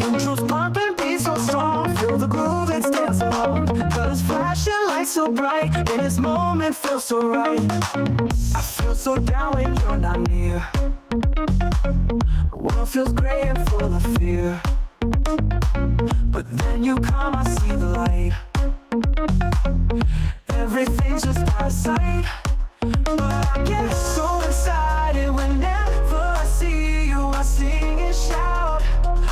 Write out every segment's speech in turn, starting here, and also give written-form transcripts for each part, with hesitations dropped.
Intros pump and beat so strong, feel the groove and dance along. Colors flashing lights so bright, and this moment feels so right. I feel so down when you're not near. The world feels gray and full of fear, but then you come, I see the light. Everything's just out of sight, but I get so excited whenever I see you. I sing and shout.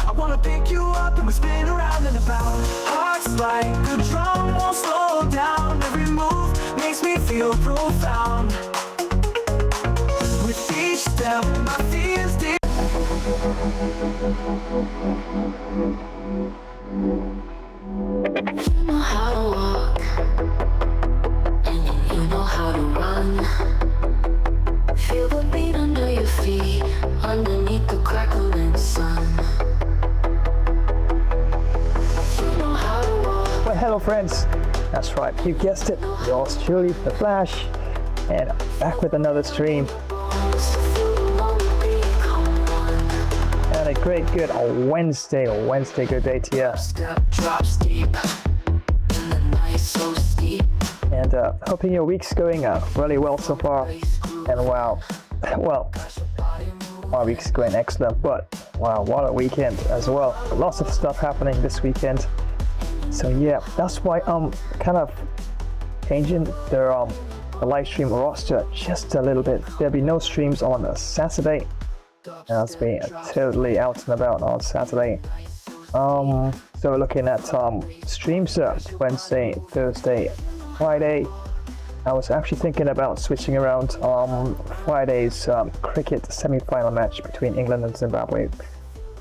I wanna pick you up and we spin around and about. Hearts like a drum, won't slow down. Every move makes me feel profound. With each step, my fears deep. You know how to walk, and you know how to run. Feel the beat under your feet, underneath the crackling sun. You know how to walk. Well, hello friends, that's right, you guessed it, yours truly, The Flash, and back with another stream. And a great good Wednesday good day to you. Step drops deep, and the night's so steep. And hoping your week's going really well so far. And wow, well, my week's going excellent, but wow, what a weekend as well. Lots of stuff happening this weekend. So yeah, that's why I'm kind of changing the live stream roster just a little bit. There'll be no streams on a Saturday. I'll be totally out and about on Saturday. So we're looking at streams Wednesday, Thursday, Friday. I was actually thinking about switching around Friday's cricket semi-final match between England and Zimbabwe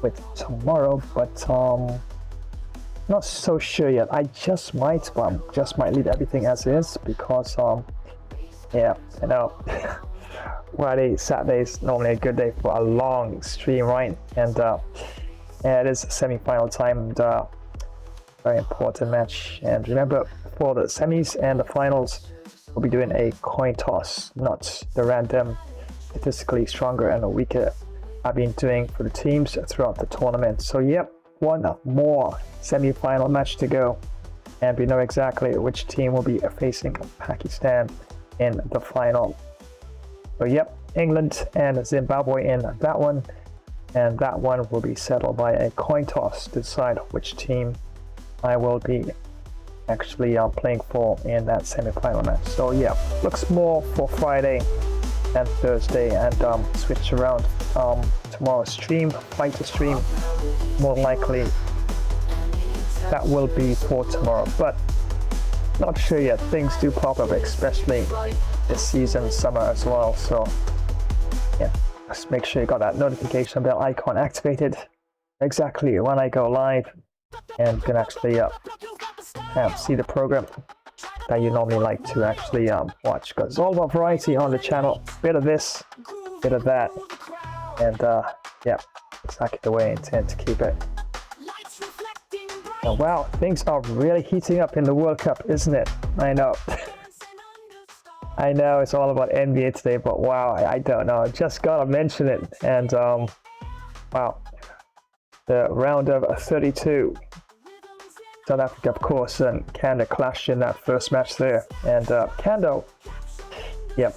with tomorrow, but not so sure yet. I just might leave everything as is because yeah, I know. Friday, Saturday is normally a good day for a long stream, right? And yeah, it is semi-final time and very important match. And remember, for the semis and the finals, we'll be doing a coin toss, not the random, statistically stronger and weaker I've been doing for the teams throughout the tournament. So yep, one more semi-final match to go, and we know exactly which team will be facing Pakistan in the final. So yep, England and Zimbabwe in that one, and that one will be settled by a coin toss to decide which team I will be actually playing for in that semi-final match. So yeah, looks more for Friday and Thursday, and switch around tomorrow's stream, fighter stream, more likely that will be for tomorrow, but not sure yet. Things do pop up, especially this season, summer as well. So yeah, just make sure you got that notification bell icon activated exactly when I go live, and can actually see the program that you normally like to actually watch, because it's all about variety on the channel. Bit of this, bit of that, and yeah, exactly the way I intend to keep it. And wow, things are really heating up in the World Cup, isn't it? I know. I know it's all about NBA today, but wow, I don't know. Just gotta mention it. And wow, the round of 32. South Africa, of course, and Canada clashed in that first match there. And Canada, yep,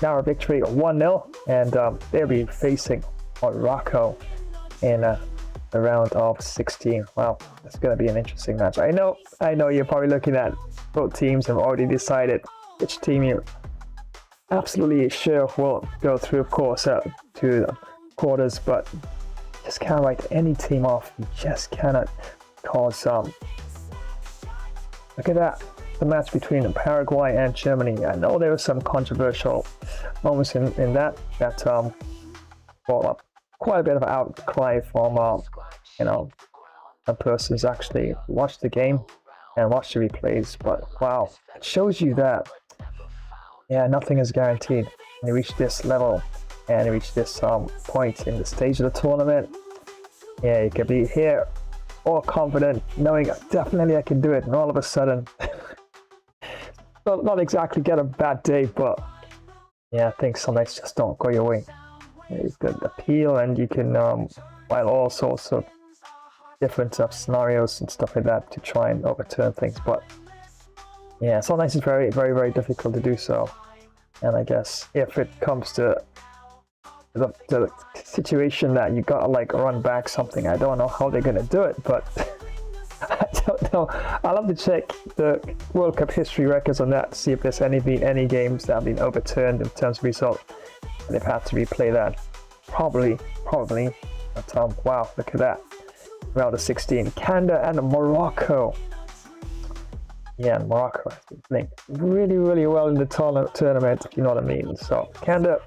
now a victory 1-0, and they'll be facing Morocco in the round of 16. Wow, that's going to be an interesting match. I know you're probably looking at both teams have already decided which team you're absolutely sure will go through, of course, to the quarters, but just can't write any team off. You just cannot, cause look at that, the match between Paraguay and Germany. I know there were some controversial moments in that brought up quite a bit of outcry from you know, some persons actually watched the game and watched the replays. But wow, it shows you that yeah, nothing is guaranteed. When you reach this level and you reach this point in the stage of the tournament, yeah, you can be here all confident, knowing definitely I can do it, and all of a sudden not exactly get a bad day, but yeah, things sometimes just don't go your way. You can appeal and you can file all sorts of different scenarios and stuff like that to try and overturn things, but yeah, sometimes it's very, very, very difficult to do so. And I guess if it comes to the situation that you gotta like run back something, I don't know how they're gonna do it, but I don't know. I'll have to check the World Cup history records on that to see if there's been any games that have been overturned in terms of result and they've had to replay that. Probably. But wow, look at that. Round of 16, Canada and Morocco. Yeah, and Morocco has been playing really, really well in the tournament, if you know what I mean. So Canada,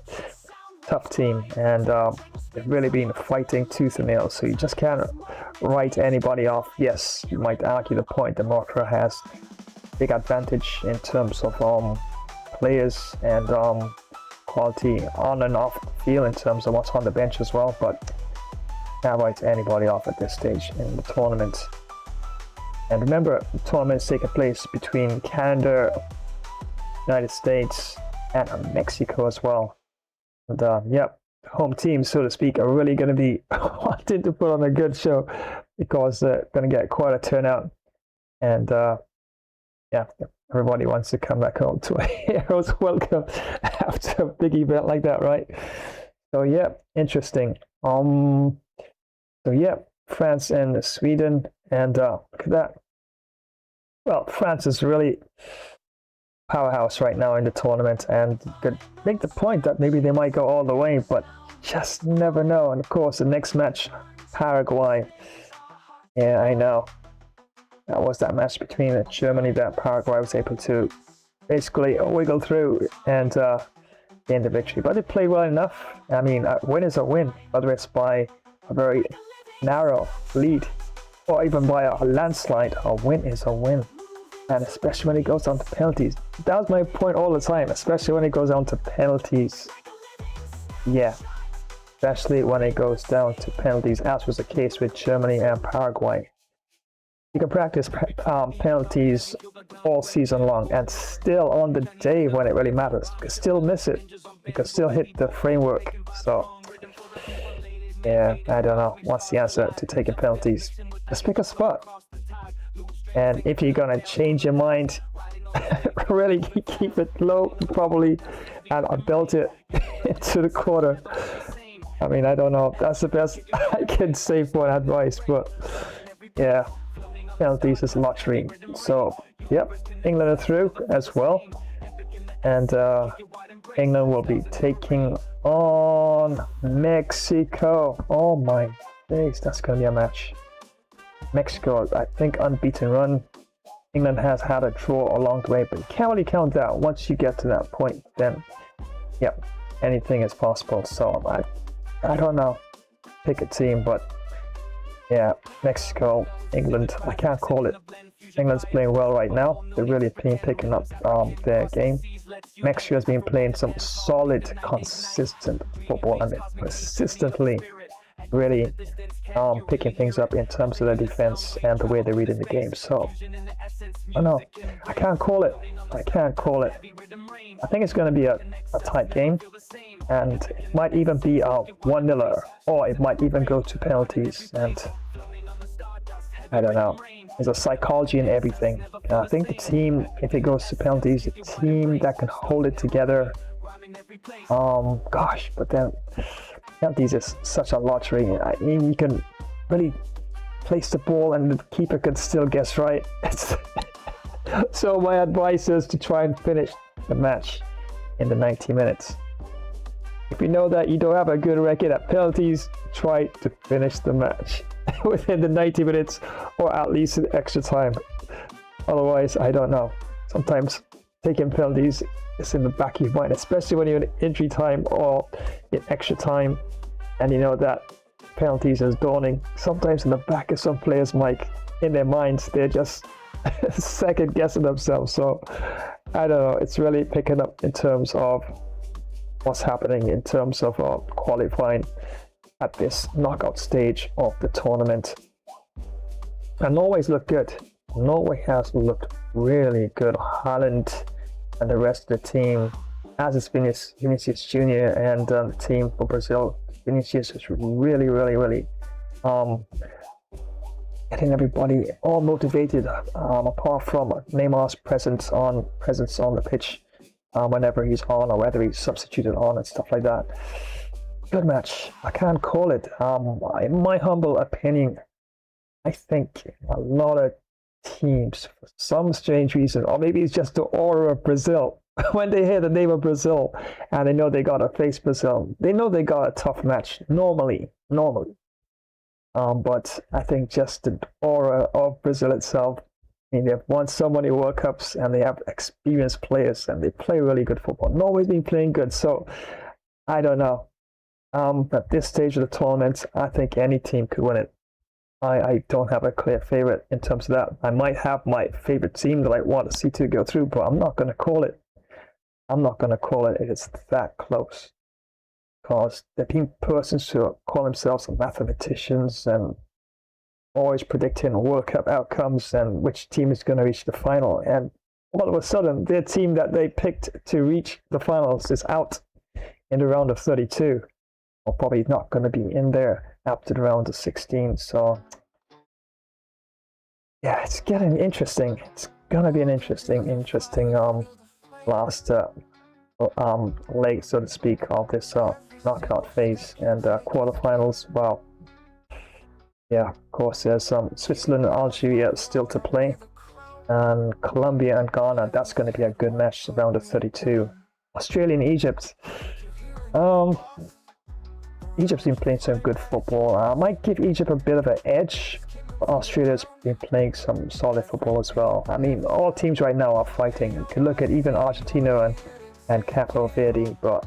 tough team, and they've really been fighting tooth and nail, so you just can't write anybody off. Yes, you might argue the point that Morocco has big advantage in terms of players and quality on and off the field in terms of what's on the bench as well, but can't write anybody off at this stage in the tournament. And remember, the tournament is taking place between Canada, United States, and Mexico as well. And yep, home teams, so to speak, are really going to be wanting to put on a good show because they're going to get quite a turnout. And yeah, everybody wants to come back home to a Heroes World Cup after a big event like that, right? So yeah, interesting. So yeah, France and Sweden, and look at that. Well, France is really powerhouse right now in the tournament, and could make the point that maybe they might go all the way, but just never know. And of course, the next match, Paraguay. Yeah, I know. That was that match between Germany that Paraguay was able to basically wiggle through and gain the victory. But they played well enough. I mean, a win is a win, whether it's by a very narrow lead or even by a landslide. A win is a win, and especially when it goes down to penalties. That was my point all the time, especially when it goes down to penalties. Yeah, especially when it goes down to penalties, as was the case with Germany and Paraguay. You can practice penalties all season long, and still on the day when it really matters, you can still miss it. You can still hit the framework. So yeah, I don't know what's the answer to taking penalties. Just pick a spot, and if you're gonna change your mind, really keep it low probably, and belt it into the quarter. I mean, I don't know if that's the best I can say for advice, but yeah, penalties is a luxury. So yep, England are through as well, and England will be taking on Mexico. Oh my days, that's gonna be a match. Mexico, I think, unbeaten run. England has had a draw along the way, but you can't really count that. Once you get to that point, then yep, anything is possible. So I don't know, pick a team, but yeah, Mexico, England, I can't call it. England's playing well right now. They're really picking up their game. Mexico has been playing some solid, consistent football. I mean, consistently really picking things up in terms of their defense and the way they're reading the game. So, I know, I can't call it. I think it's going to be a tight game, and it might even be a 1-0, or it might even go to penalties, and I don't know. There's a psychology in everything. I think the team, if it goes to penalties, a team that can hold it together, gosh, but then penalties is such a lottery. I mean, you can really place the ball and the keeper can still guess right. So my advice is to try and finish the match in the 90 minutes. If you know that you don't have a good record at penalties, try to finish the match within the 90 minutes or at least in extra time. Otherwise, I don't know. Sometimes taking penalties is in the back of your mind, especially when you're in injury time or in extra time, and you know that penalties is dawning. Sometimes in the back of some players' mind, in their minds, they're just second guessing themselves. So I don't know, it's really picking up in terms of what's happening in terms of qualifying at this knockout stage of the tournament. And Norway's looked good. Norway has looked really good. Haaland and the rest of the team as is Vinicius Jr. and the team for Brazil. Vinicius is really getting everybody all motivated, apart from Neymar's presence on the pitch whenever he's on or whether he's substituted on and stuff like that. Good match. I can't call it. In my humble opinion, I think a lot of teams, for some strange reason, or maybe it's just the aura of Brazil, when they hear the name of Brazil and they know they got to face Brazil, they know they got a tough match normally. But I think just the aura of Brazil itself, I mean, they've won so many World Cups and they have experienced players and they play really good football. Norway's been playing good, so I don't know. At this stage of the tournament, I think any team could win it. I don't have a clear favorite in terms of that. I might have my favorite team that I want to see to go through, but I'm not going to call it. It's that close. Because there have been persons who call themselves mathematicians and always predicting World Cup outcomes and which team is going to reach the final. And all of a sudden, their team that they picked to reach the finals is out in the round of 32. Or probably not going to be in there after the round of 16. So, yeah, it's getting interesting. It's going to be an interesting last leg, so to speak, of this knockout phase and quarterfinals. Well, yeah, of course, there's Switzerland and Algeria still to play, and Colombia and Ghana. That's going to be a good match, round of 32. Australia and Egypt. Egypt's been playing some good football. I might give Egypt a bit of an edge. Australia's been playing some solid football as well. I mean, all teams right now are fighting. You can look at even Argentina and Capo Verde, but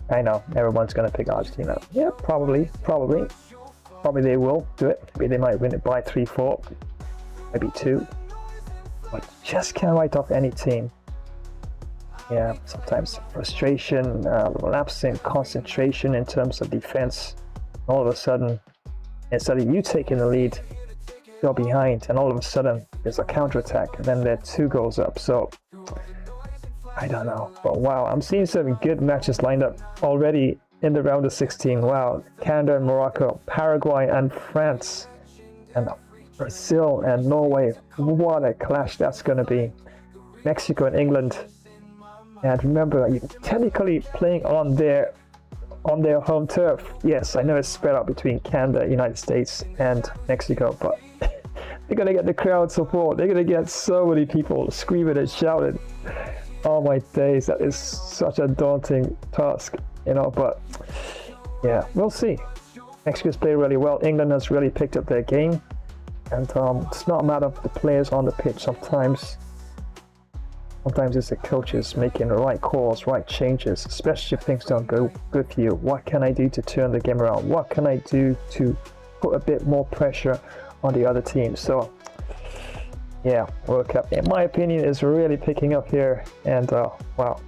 I know everyone's going to pick Argentina. Yeah, probably they will do it. Maybe they might win it by 3-4, maybe 2. But just can't write off any team. Yeah, sometimes frustration, lapsing concentration in terms of defense. All of a sudden, instead of you taking the lead, go behind, and all of a sudden there's a counterattack, and then they're 2 goals up. So I don't know, but wow, I'm seeing some good matches lined up already in the round of 16. Wow, Canada and Morocco, Paraguay and France, and Brazil and Norway. What a clash that's going to be. Mexico and England. And remember, you're technically playing on their home turf. Yes, I know it's spread out between Canada, United States, and Mexico, but they're going to get the crowd support. They're going to get so many people screaming and shouting. Oh my days, that is such a daunting task, but yeah, we'll see. Mexico's played really well. England has really picked up their game, and it's not a matter of the players on the pitch. Sometimes it's the coaches making the right calls, right changes, especially if things don't go good for you. What can I do to turn the game around? What can I do to put a bit more pressure on the other team? So, yeah, World Cup, in my opinion, is really picking up here. And, wow.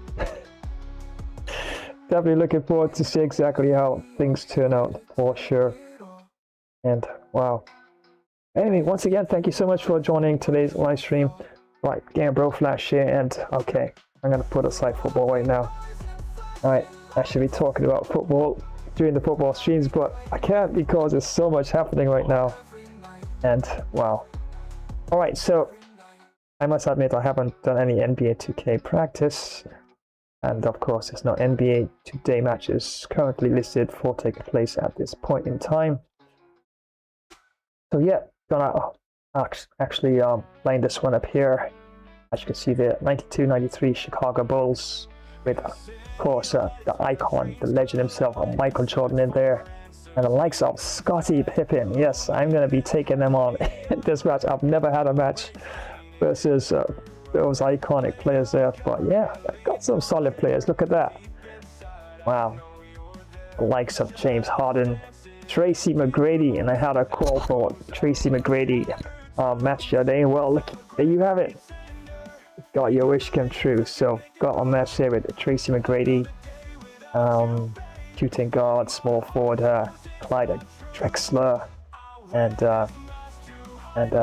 Definitely looking forward to see exactly how things turn out, for sure. And, wow. Anyway, once again, thank you so much for joining today's live stream. Right, Game Bro Flash here, and okay, I'm gonna put aside football right now. Alright, I should be talking about football during the football streams, but I can't because there's so much happening right now. And wow. Alright, so I must admit I haven't done any NBA 2K practice, and of course there's no NBA Today matches currently listed for taking place at this point in time. So yeah, gonna actually line this one up here. As you can see there, 92-93 Chicago Bulls with, of course, the icon, the legend himself, Michael Jordan in there, and the likes of Scottie Pippen. Yes, I'm going to be taking them on in this match. I've never had a match versus those iconic players there, but yeah, I've got some solid players. Look at that. Wow. The likes of James Harden, Tracy McGrady, and I had a call for Tracy McGrady match the other day. Well, look, there you have it. Got your wish come true. So got a match here with Tracy McGrady, shooting guard, small forward, Clyde Drexler, and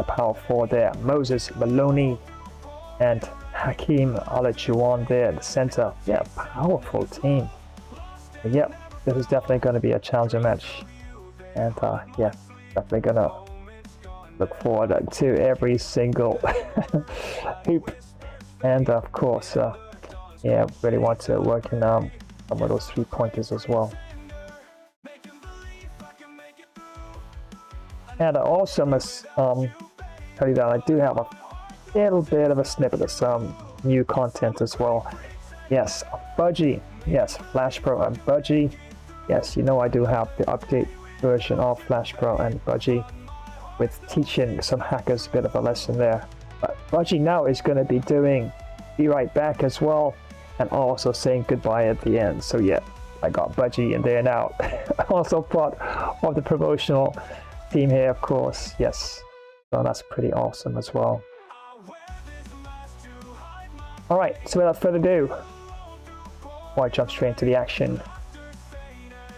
power forward there, Moses Maloney, and Hakeem Olajuwon there at the center. Yeah, powerful team. But yeah, this is definitely going to be a challenger match. And yeah, definitely going to look forward to every single hoop. And of course, yeah, really want to work in some of those 3-pointers as well. And I also must tell you that I do have a little bit of a snippet of some new content as well. Yes, Budgie. Yes, Flash Pro and Budgie. Yes, you know I do have the update version of Flash Pro and Budgie with teaching some hackers a bit of a lesson there. But Budgie now is going to be doing Be Right Back as well, and also saying goodbye at the end. So yeah, I got Budgie in there now. Also part of the promotional team here, of course. Yes, so that's pretty awesome as well. All right, so without further ado, before I jump straight into the action,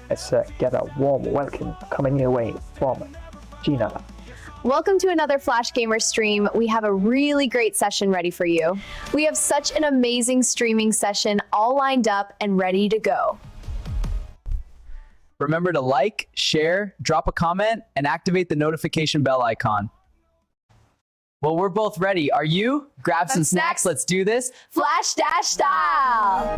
let's get a warm welcome coming your way from Gina. Welcome to another Flash Gamer stream. We have a really great session ready for you. We have such an amazing streaming session all lined up and ready to go. Remember to like, share, drop a comment, and activate the notification bell icon. Well, we're both ready. Are you? Grab some snacks. Let's do this. Flash Dash style!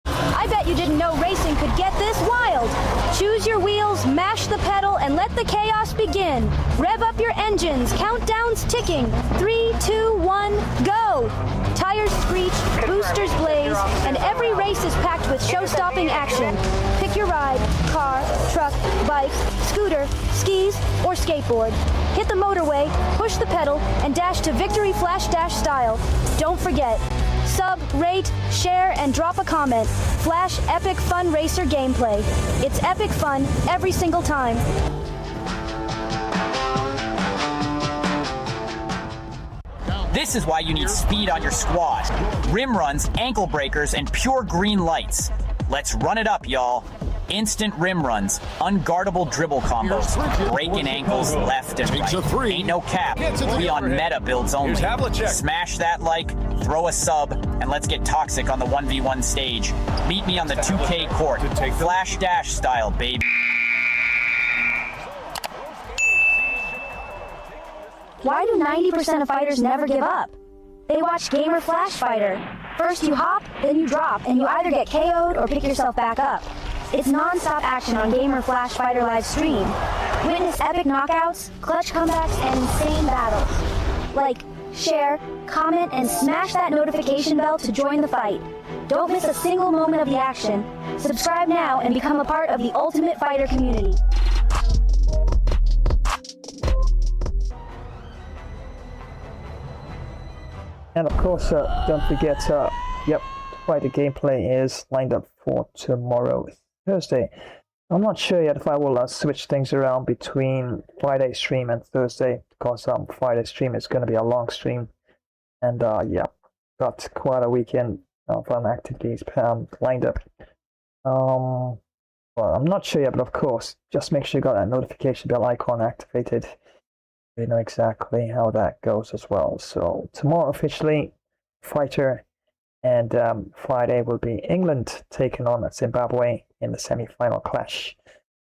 I bet you didn't know racing could get this wild. Choose your wheels, mash the pedal, and let the chaos begin. Rev up your engines, countdown's ticking. 3, 2, 1, go! Tires screech, boosters blaze, and every race is packed with show-stopping action. Pick your ride, car, truck, bike, scooter, skis, or skateboard. Hit the motorway, push the pedal, and dash to victory Flash Dash style. Don't forget, sub, rate, share, and drop a comment. Flash Epic Fun Racer gameplay. It's epic fun every single time. This is why you need speed on your squad. Rim runs, ankle breakers, and pure green lights. Let's run it up, y'all. Instant rim runs, unguardable dribble combos, breaking ankles left and right. Ain't no cap, we on meta builds only. Smash that like, throw a sub, and let's get toxic on the 1v1 stage. Meet me on the 2K court, Flash Dash style, baby. Why do 90% of fighters never give up? They watch Gamer Flash Fighter. First you hop, then you drop, and you either get KO'd or pick yourself back up. It's non-stop action on Gamer Flash Fighter live stream. Witness epic knockouts, clutch comebacks, and insane battles. Like, share, comment, and smash that notification bell to join the fight. Don't miss a single moment of the action. Subscribe now and become a part of the Ultimate Fighter community. And of course, don't forget, yep, Fighter gameplay is lined up for tomorrow, Thursday. I'm not sure yet if I will switch things around between Friday stream and Thursday, because Friday stream is going to be a long stream. And yeah, got quite a weekend of activities lined up. Well, I'm not sure yet, but of course, just make sure you got that notification bell icon activated. We know exactly how that goes as well. So tomorrow officially Fighter, and Friday will be England taking on Zimbabwe in the semi-final clash,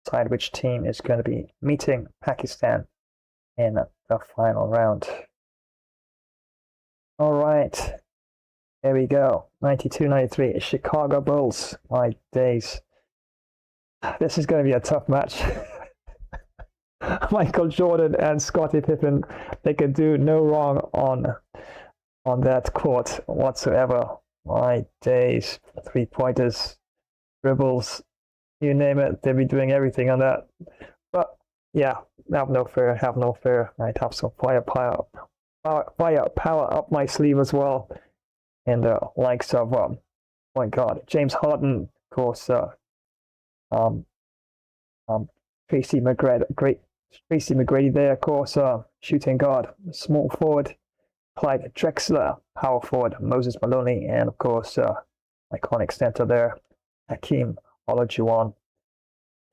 side which team is going to be meeting Pakistan in the final round. All right, there we go. 92-93 Chicago Bulls. My days, this is going to be a tough match. Michael Jordan and Scottie Pippen, they can do no wrong on that court whatsoever. My days, 3-pointers, dribbles, you name it, they'll be doing everything on that. But yeah, have no fear, have no fear. I'd have some firepower up my sleeve as well. And the likes of, oh my God, James Harden, of course, Tracy McGrady there, of course, shooting guard, small forward, Clyde Drexler, power forward, Moses Maloney, and of course, iconic center there, Hakeem Olajuwon.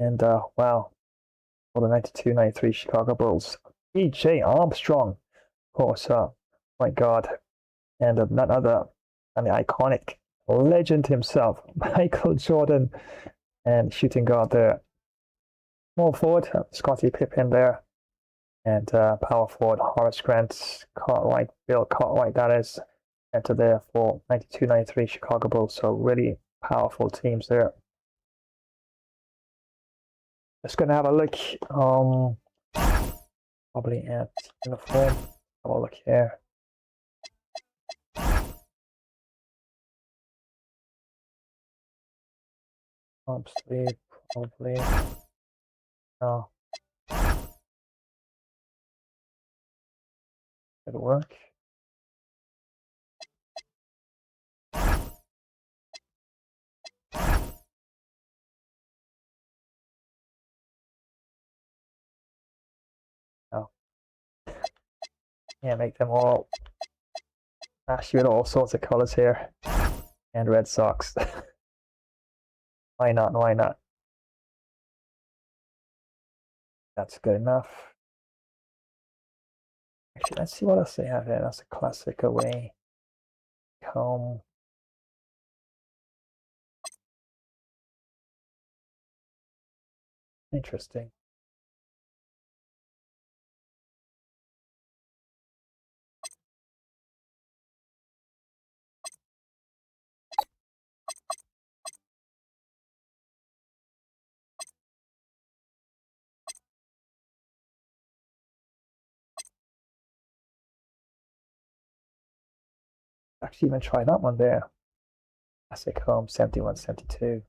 And wow, for the 92-93 Chicago Bulls, E.J. Armstrong, of course, my God, and none other than the iconic legend himself, Michael Jordan, and shooting guard there. Small forward, Scottie Pippen there, and power forward, Horace Grant, Cartwright, Bill Cartwright, that is, enter there for 92-93 Chicago Bulls. So really powerful teams there. Just gonna have a look, probably at uniform. Have a look here. Sleeve, probably. No. It'll work. Oh. Yeah, make them all flash with all sorts of colors here. And Red Sox. Why not? Why not? That's good enough. Actually, let's see what else they have here. That's a classic away. Home. Interesting. Actually, even try that one there. Classic home 71-72.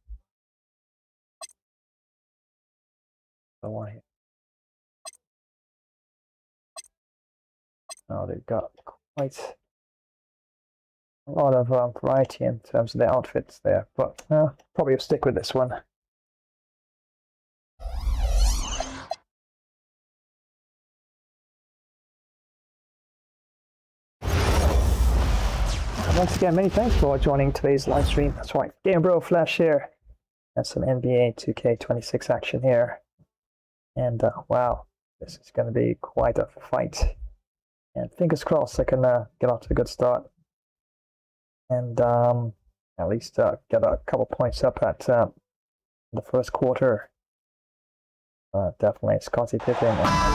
The one here. Oh, they've got quite a lot of variety in terms of their outfits there, but probably will stick with this one. Once again, many thanks for joining today's live stream. That's right, Game Bro Flash here, and some NBA 2K26 action here. And wow, this is going to be quite a fight. And fingers crossed I can get off to a good start, and at least get a couple points up at the first quarter. Definitely Scottie Pippen. Wow.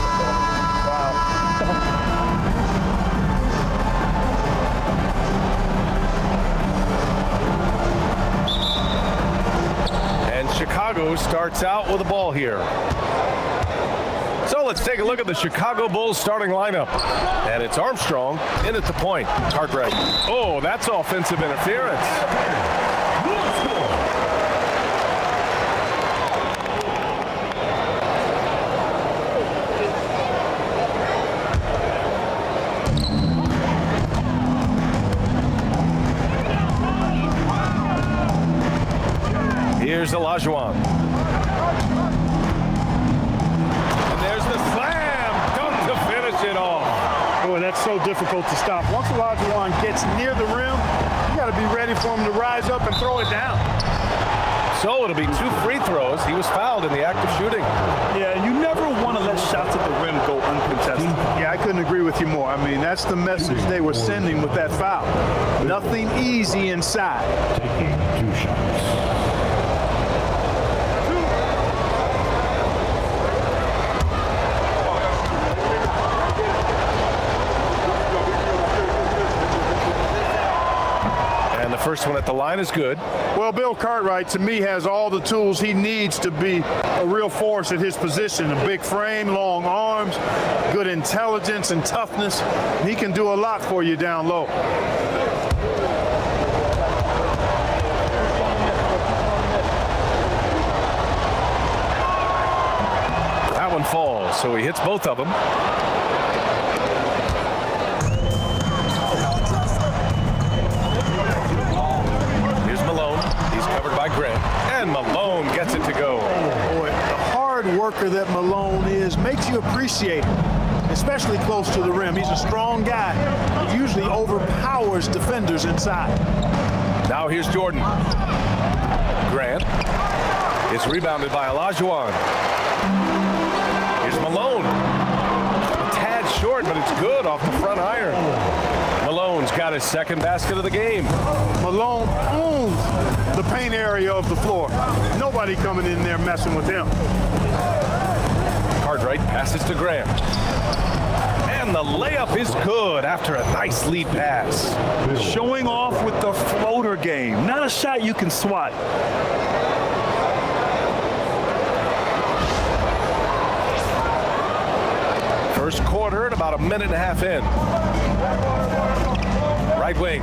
Chicago starts out with the ball here. So let's take a look at the Chicago Bulls starting lineup. And it's Armstrong in at the point. Cartwright. Oh, that's offensive interference. Here's Olajuwon. And there's the slam dunk to finish it off. Boy, that's so difficult to stop. Once Olajuwon gets near the rim, you got to be ready for him to rise up and throw it down. So it'll be 2 free throws. He was fouled in the act of shooting. Yeah, you never want to let shots at the rim go uncontested. Yeah, I couldn't agree with you more. I mean, that's the message they were sending with that foul. Nothing easy inside. Taking 2 shots. First one at the line is good. Well, Bill Cartwright, to me, has all the tools he needs to be a real force at his position. A big frame, long arms, good intelligence and toughness. He can do a lot for you down low. That one falls, so he hits both of them. Grant, and Malone gets it to go. Boy, the hard worker that Malone is makes you appreciate him, especially close to the rim. He's a strong guy. He usually overpowers defenders inside. Now here's Jordan. Grant. It's rebounded by Olajuwon. Here's Malone. A tad short, but it's good off the front iron. Malone's got his second basket of the game. Malone owns the paint area of the floor. Nobody coming in there messing with him. Cartwright passes to Graham. And the layup is good after a nice lead pass. Showing off with the floater game. Not a shot you can swat. First quarter at about a minute and a half in. Right wing.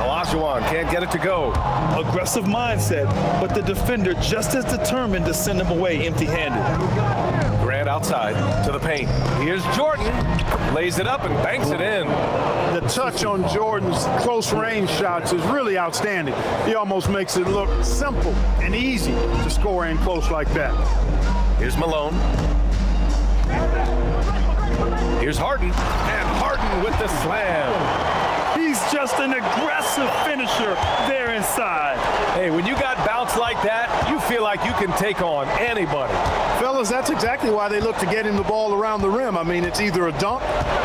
Olajuwon can't get it to go. Aggressive mindset, but the defender just as determined to send him away empty-handed. Grant outside to the paint. Here's Jordan. Lays it up and banks it in. The touch on Jordan's close range shots is really outstanding. He almost makes it look simple and easy to score in close like that. Here's Malone. Here's Harden. And Harden with the slam. He's just an aggressive finisher there inside. Hey, when you got bounce like that, you feel like you can take on anybody. Fellas, that's exactly why they look to get him the ball around the rim. I mean, it's either a dunk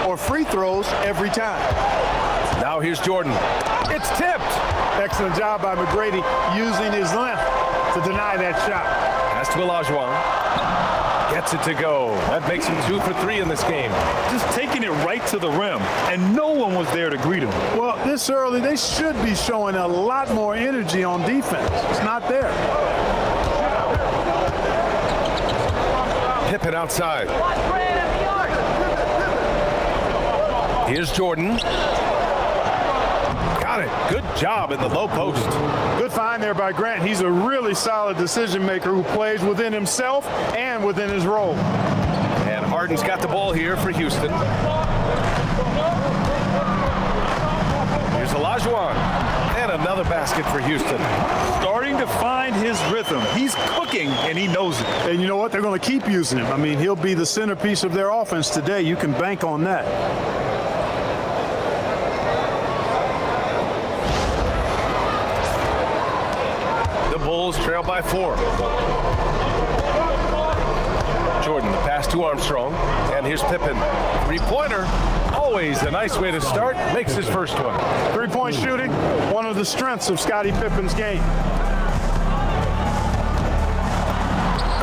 or free throws every time. Now here's Jordan. It's tipped. Excellent job by McGrady using his length to deny that shot. Pass to Olajuwon. Gets it to go. That makes him 2 for 3 in this game. Just taking it right to the rim, and no one was there to greet him. Well, this early, they should be showing a lot more energy on defense. It's not there. Pippen outside. Here's Jordan. Got it. Good job in the low post. Good find there by Grant. He's a really solid decision maker who plays within himself and within his role. And Harden's got the ball here for Houston. Here's Olajuwon. And another basket for Houston. Starting to find his rhythm. He's cooking, and he knows it. And you know what? They're going to keep using him. I mean, he'll be the centerpiece of their offense today. You can bank on that. Bulls trail by 4. Jordan, the pass to Armstrong. And here's Pippen. Three-pointer. Always a nice way to start. Makes his first one. Three-point shooting, one of the strengths of Scottie Pippen's game.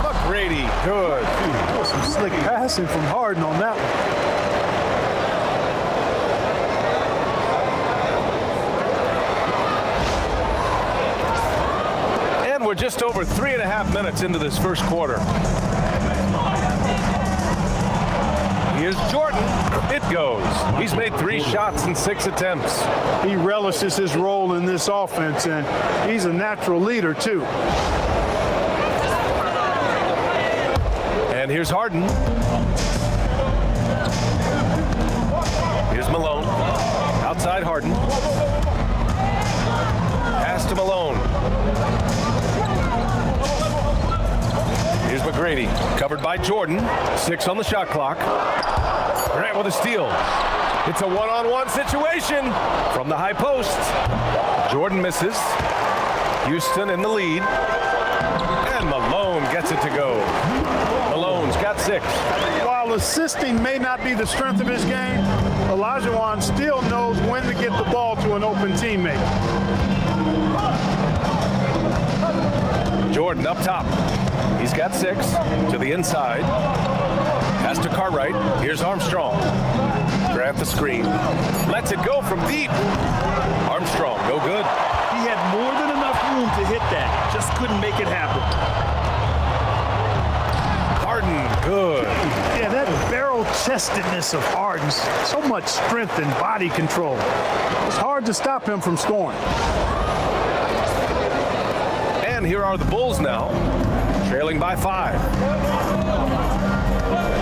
McGrady, good. Some slick passing from Harden on that one. We're just over 3.5 minutes into this first quarter. Here's Jordan. It goes. He's made 3 shots in 6 attempts. He relishes his role in this offense, and he's a natural leader, too. And here's Harden. Here's Malone. Outside Harden. Pass to Malone. Here's McGrady, covered by Jordan. 6 on the shot clock. Grant with a steal. It's a one-on-one situation from the high post. Jordan misses. Houston in the lead. And Malone gets it to go. Malone's got 6. While assisting may not be the strength of his game, Olajuwon still knows when to get the ball to an open teammate. Jordan up top. He's got 6 to the inside. Pass to Cartwright. Here's Armstrong. Grant the screen. Lets it go from deep. Armstrong, no good. He had more than enough room to hit that. Just couldn't make it happen. Harden, good. Yeah, that barrel-chestedness of Harden, so much strength and body control. It's hard to stop him from scoring. And here are the Bulls now, trailing by 5.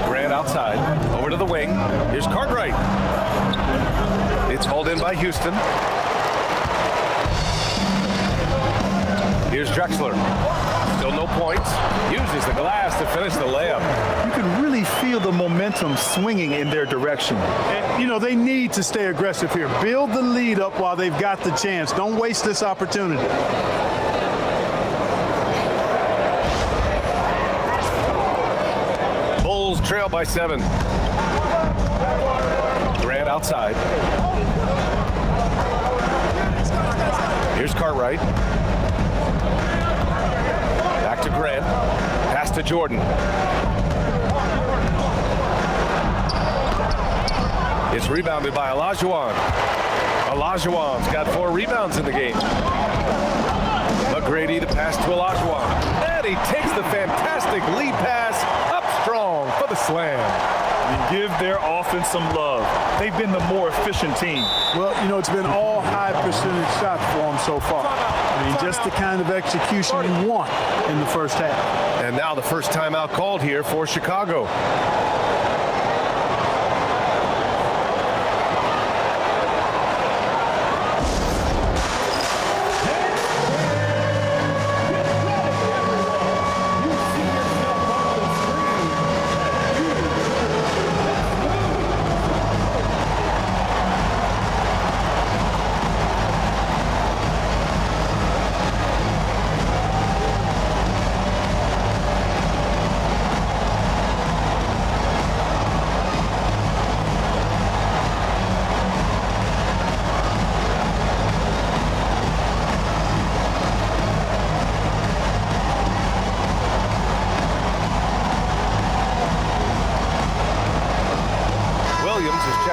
Grant outside, over to the wing. Here's Cartwright. It's hauled in by Houston. Here's Drexler. Still no points. Uses the glass to finish the layup. You can really feel feel the momentum swinging in their direction. And, you know, they need to stay aggressive here. Build the lead up while they've got the chance. Don't waste this opportunity. Bulls trail by 7. Grant outside. Here's Cartwright. Back to Grant. Pass to Jordan. It's rebounded by Olajuwon. Olajuwon's got 4 rebounds in the game. McGrady the pass to Olajuwon. And he takes the fantastic lead pass up strong for the slam. You give their offense some love. They've been the more efficient team. Well, you know, it's been all high percentage shots for them so far. I mean, just the kind of execution you want in the first half. And now the first timeout called here for Chicago.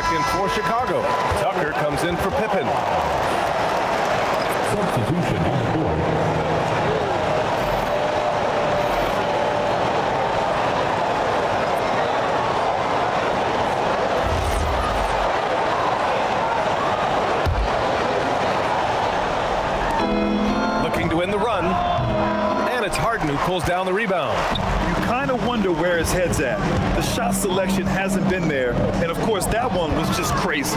In for Chicago. Tucker comes in for Pippen. Substitution on the board. Looking to win the run. And it's Harden who pulls down the rebound. You kind of wonder where his head's at. The shot selection hasn't been there, and of course that one was just crazy.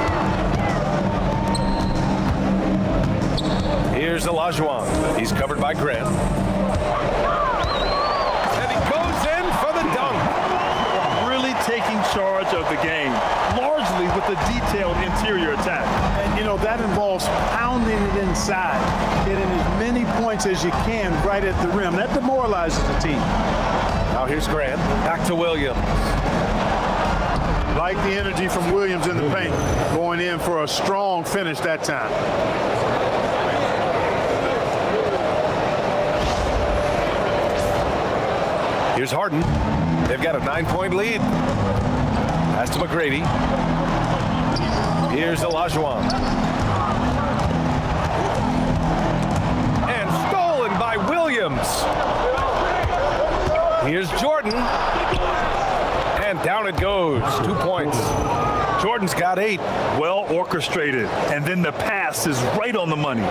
Here's Olajuwon. He's covered by Grant. And he goes in for the dunk. Really taking charge of the game, largely with a detailed interior attack. And, you know, that involves pounding it inside, getting as many points as you can right at the rim. That demoralizes the team. Now here's Grant. Back to Williams. Like the energy from Williams in the paint. Going in for a strong finish that time. Here's Harden. They've got a 9-point lead. Pass to McGrady. Here's Olajuwon. And stolen by Williams. Here's Jordan. And down it goes. 2 points. Jordan's got 8. Well orchestrated. And then the pass is right on the money.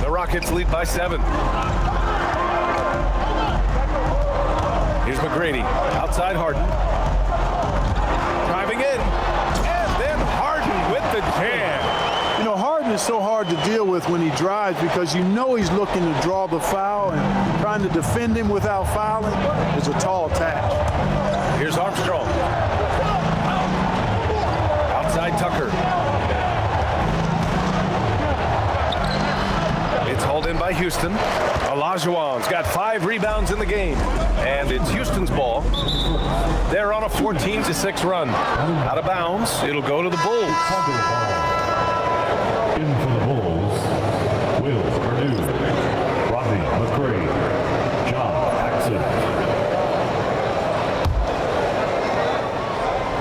The Rockets lead by 7. Here's McGrady. Outside Harden. Driving in. And then Harden with the jam. You know, Harden is so hard to deal with when he drives because you know he's looking to draw the foul, and trying to defend him without fouling is a tall task. Here's Armstrong. Outside Tucker. It's hauled in by Houston. Olajuwon's got 5 rebounds in the game. And it's Houston's ball. They're on a 14-6 run. Out of bounds. It'll go to the Bulls. In for the Bulls, Will Purdue, Rodney McGrady, John Paxson.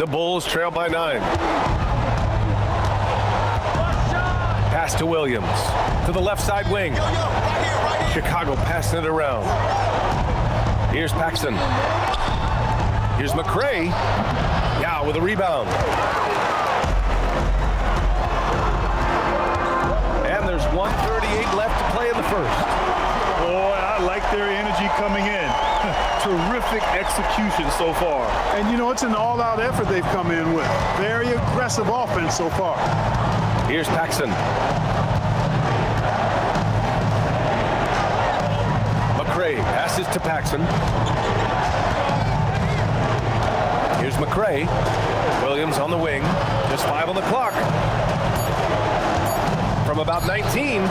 The Bulls trail by 9. Pass to Williams. To the left side wing. Chicago passing it around. Here's Paxson. Here's McRae. Yeah, with a rebound. And there's 1:38 left to play in the first. Boy, I like their energy coming in. Terrific execution so far. And, you know, it's an all-out effort they've come in with. Very aggressive offense so far. Here's Paxson. McCray passes to Paxson. Here's McCray. Williams on the wing. Just 5 on the clock. From about 19.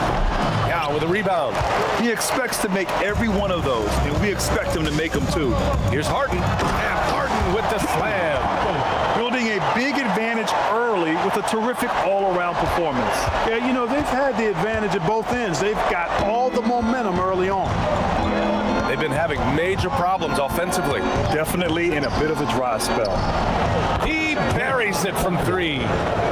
Now with a rebound. He expects to make every one of those, and we expect him to make them too. Here's Harden. And Harden with the slam. Building a big advantage early with a terrific all-around performance. Yeah, you know, they've had the advantage at both ends. They've got all the momentum early on. They've been having major problems offensively. Definitely in a bit of a dry spell. He buries it from 3.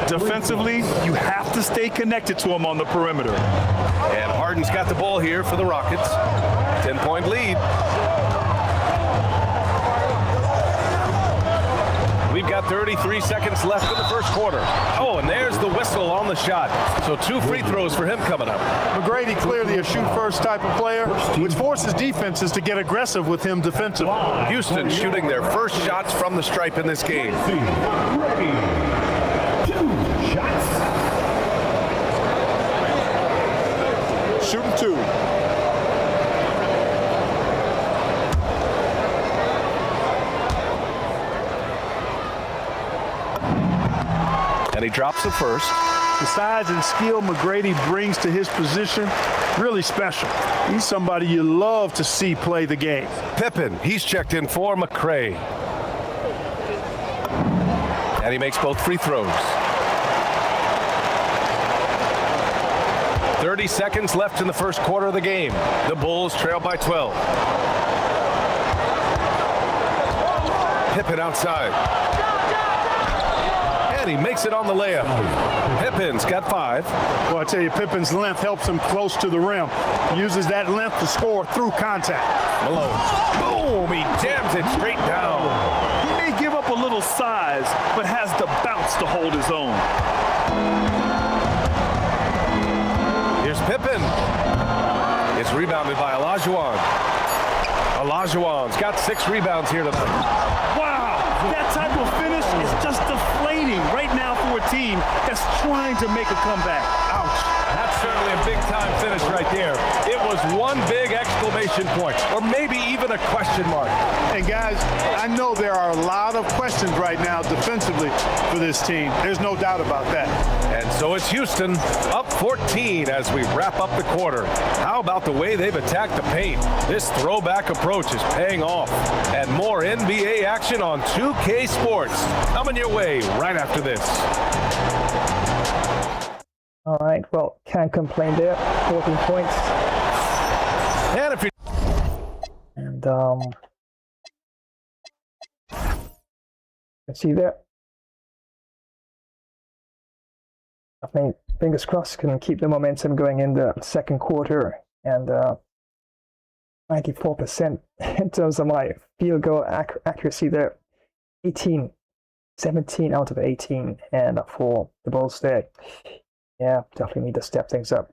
Defensively, you have to stay connected to him on the perimeter. And Harden's got the ball here for the Rockets. 10-point lead. We've got 33 seconds left in the first quarter. Oh, and there's the whistle on the shot. So 2 free throws for him coming up. McGrady clearly a shoot-first type of player, which forces defenses to get aggressive with him defensively. Houston shooting their first shots from the stripe in this game. Ready. 2 shots. Shooting 2. And he drops the first. The size and skill McGrady brings to his position, really special. He's somebody you love to see play the game. Pippen, he's checked in for McCray. And he makes both free throws. 30 seconds left in the first quarter of the game. The Bulls trail by 12. Pippen outside. And he makes it on the layup. Pippin's got 5. Well, I tell you, Pippen's length helps him close to the rim. He uses that length to score through contact. Malone. Boom! He jams it straight down. He may give up a little size, but has the bounce to hold his own. Here's Pippen. It's rebounded by Olajuwon. Olajuwon's got 6 rebounds here tonight. Wow, that type of finish is just deflating right now for a team that's trying to make a comeback. Ouch. That's certainly a big-time finish right there. It was one big exclamation point, or maybe even a question mark. And guys, I know there are a lot of questions right now defensively for this team. There's no doubt about that. And so it's Houston up 14 as we wrap up the quarter. How about the way they've attacked the paint? This throwback approach is paying off. And more NBA action on 2K Sports coming your way right after this. All right, well, can't complain there. 14 points. And if you And let's see there. I think fingers crossed can keep the momentum going in the second quarter, and 94% in terms of my field goal accuracy there. 17 out of 18, and for the Bulls there, yeah, definitely need to step things up.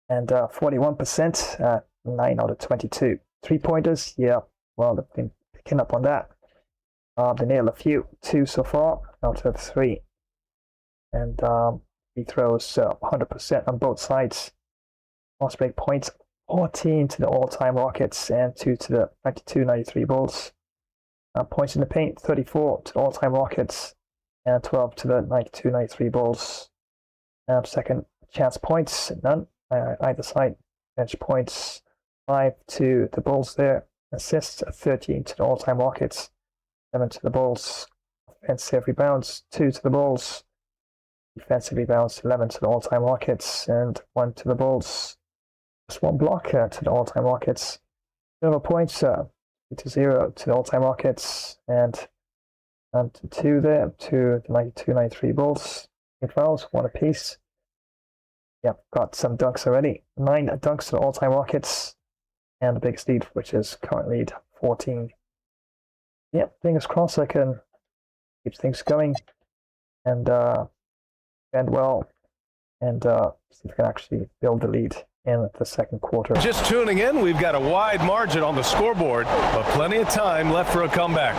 And 41%, 9 out of 22. 3-pointers, yeah, well, they've been picking up on that. They nailed a few, 2 so far out of 3. And free throws 100% on both sides. Fast break points 14 to the all-time Rockets and 2 to the 92-93 Bulls. Points in the paint 34 to the all-time Rockets and 12 to the 92-93 Bulls. Second chance points, none either side. Bench points 5 to the Bulls there. Assists 13 to the all-time Rockets, 7 to the Bulls. Offensive rebounds 2 to the Bulls. Defensive rebounds 11 to the all-time Rockets and 1 to the Bulls. Just 1 block to the all-time Rockets. 0 points 3 to 0 to the all-time Rockets and 2 there to the 92-93 Bulls. 8 fouls, 1 apiece. Yep, got some dunks already. 9 dunks to the all-time Rockets and the biggest lead, which is currently 14. Yep, fingers crossed I can keep things going and defend well and see if we can actually build the lead in the second quarter. Just tuning in, we've got a wide margin on the scoreboard, but plenty of time left for a comeback.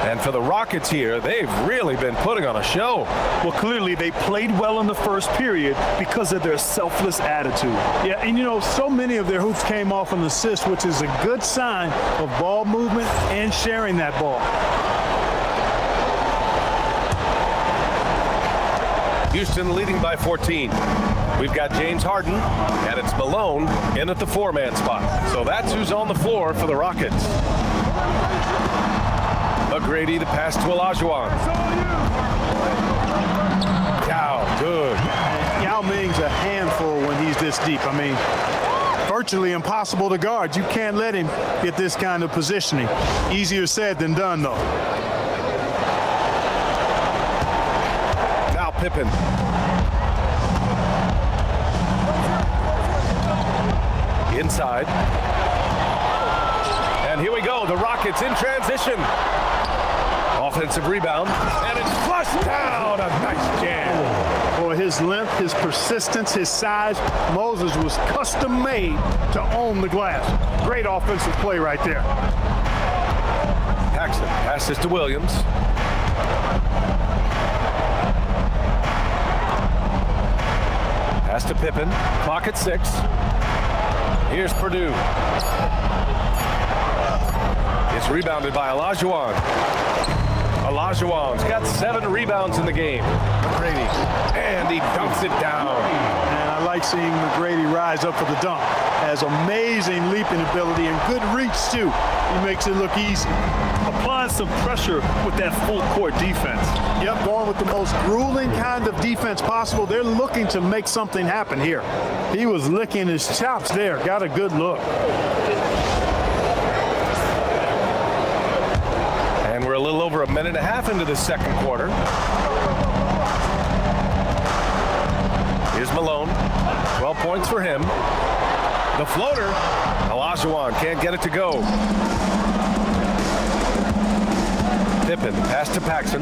And for the Rockets here, they've really been putting on a show. Well, clearly they played well in the first period because of their selfless attitude. Yeah, and you know, so many of their hoops came off an assist, which is a good sign of ball movement and sharing that ball. Houston leading by 14. We've got James Harden, and it's Malone in at the 4-man spot. So that's who's on the floor for the Rockets. McGrady, the pass to Olajuwon. Yao, good. Yao Ming's a handful when he's this deep. I mean, virtually impossible to guard. You can't let him get this kind of positioning. Easier said than done, though. Now Pippen. Inside. And here we go. The Rockets in transition. Offensive rebound. And it's flushed down. A nice jam. Boy, his length, his persistence, his size. Moses was custom made to own the glass. Great offensive play right there. Paxson passes to Williams. Pass to Pippen. Clock at 6. Here's Purdue. It's rebounded by Olajuwon. Olajuwon's got 7 rebounds in the game. McGrady, and he dunks it down. And I like seeing McGrady rise up for the dunk. Has amazing leaping ability and good reach, too. He makes it look easy. Applying some pressure with that full court defense. Yep, going with the most grueling kind of defense possible. They're looking to make something happen here. He was licking his chops there. Got a good look. And we're a little over a minute and a half into the second quarter. Here's Malone. 12 points for him. The floater. Olajuwon can't get it to go. Pippen, pass to Paxson.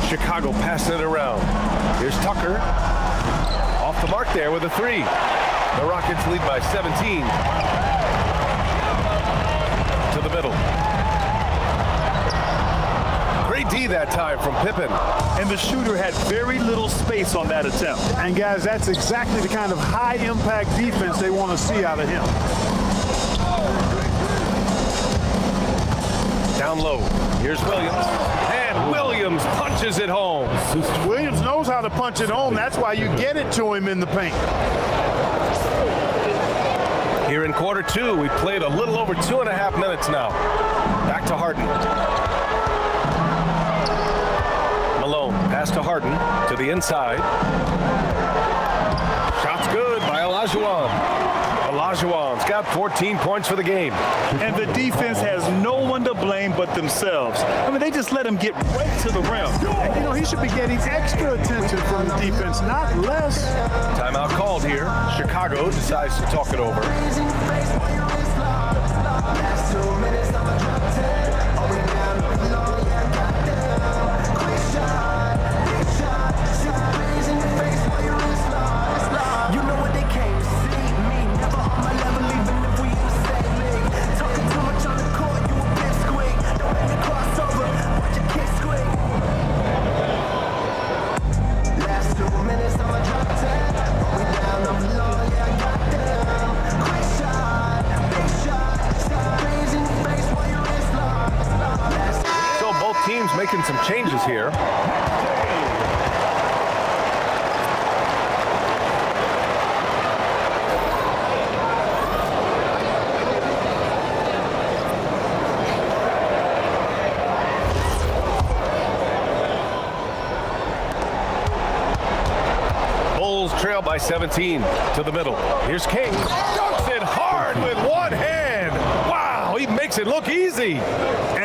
Chicago passing it around. Here's Tucker. Off the mark there with a 3. The Rockets lead by 17. To the middle. Great D that time from Pippen. And the shooter had very little space on that attempt. And guys, that's exactly the kind of high-impact defense they want to see out of him. Down low. Here's Williams. And Williams punches it home. Williams knows how to punch it home. That's why you get it to him in the paint. Here in quarter 2, we played a little over 2.5 minutes now. Back to Harden. Malone, pass to Harden, to the inside. Shot's good by Olajuwon. Olajuwon's got 14 points for the game. And the defense has no one to blame but themselves. I mean, they just let him get right to the rim. And, you know, he should be getting extra attention from the defense, not less. Timeout called here. Chicago decides to talk it over. Teams making some changes here. Bulls trail by 17 to the middle. Here's King. Dunks it hard with one hand. Wow, he makes it look easy.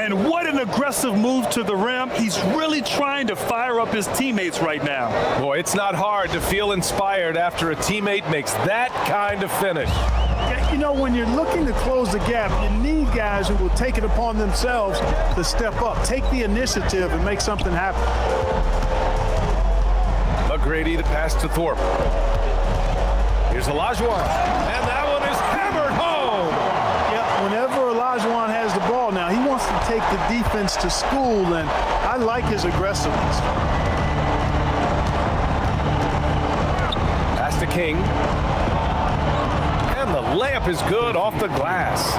And what an aggressive move to the rim. He's really trying to fire up his teammates right now. Boy, it's not hard to feel inspired after a teammate makes that kind of finish. Yeah, you know, when you're looking to close the gap, you need guys who will take it upon themselves to step up, take the initiative, and make something happen. McGrady, the pass to Thorpe. Here's Olajuwon, and that one is hammered home. Yeah, whenever Olajuwon has the ball now, he wants to take the defense to school, and I like his aggressiveness. Pass to King. And the layup is good off the glass.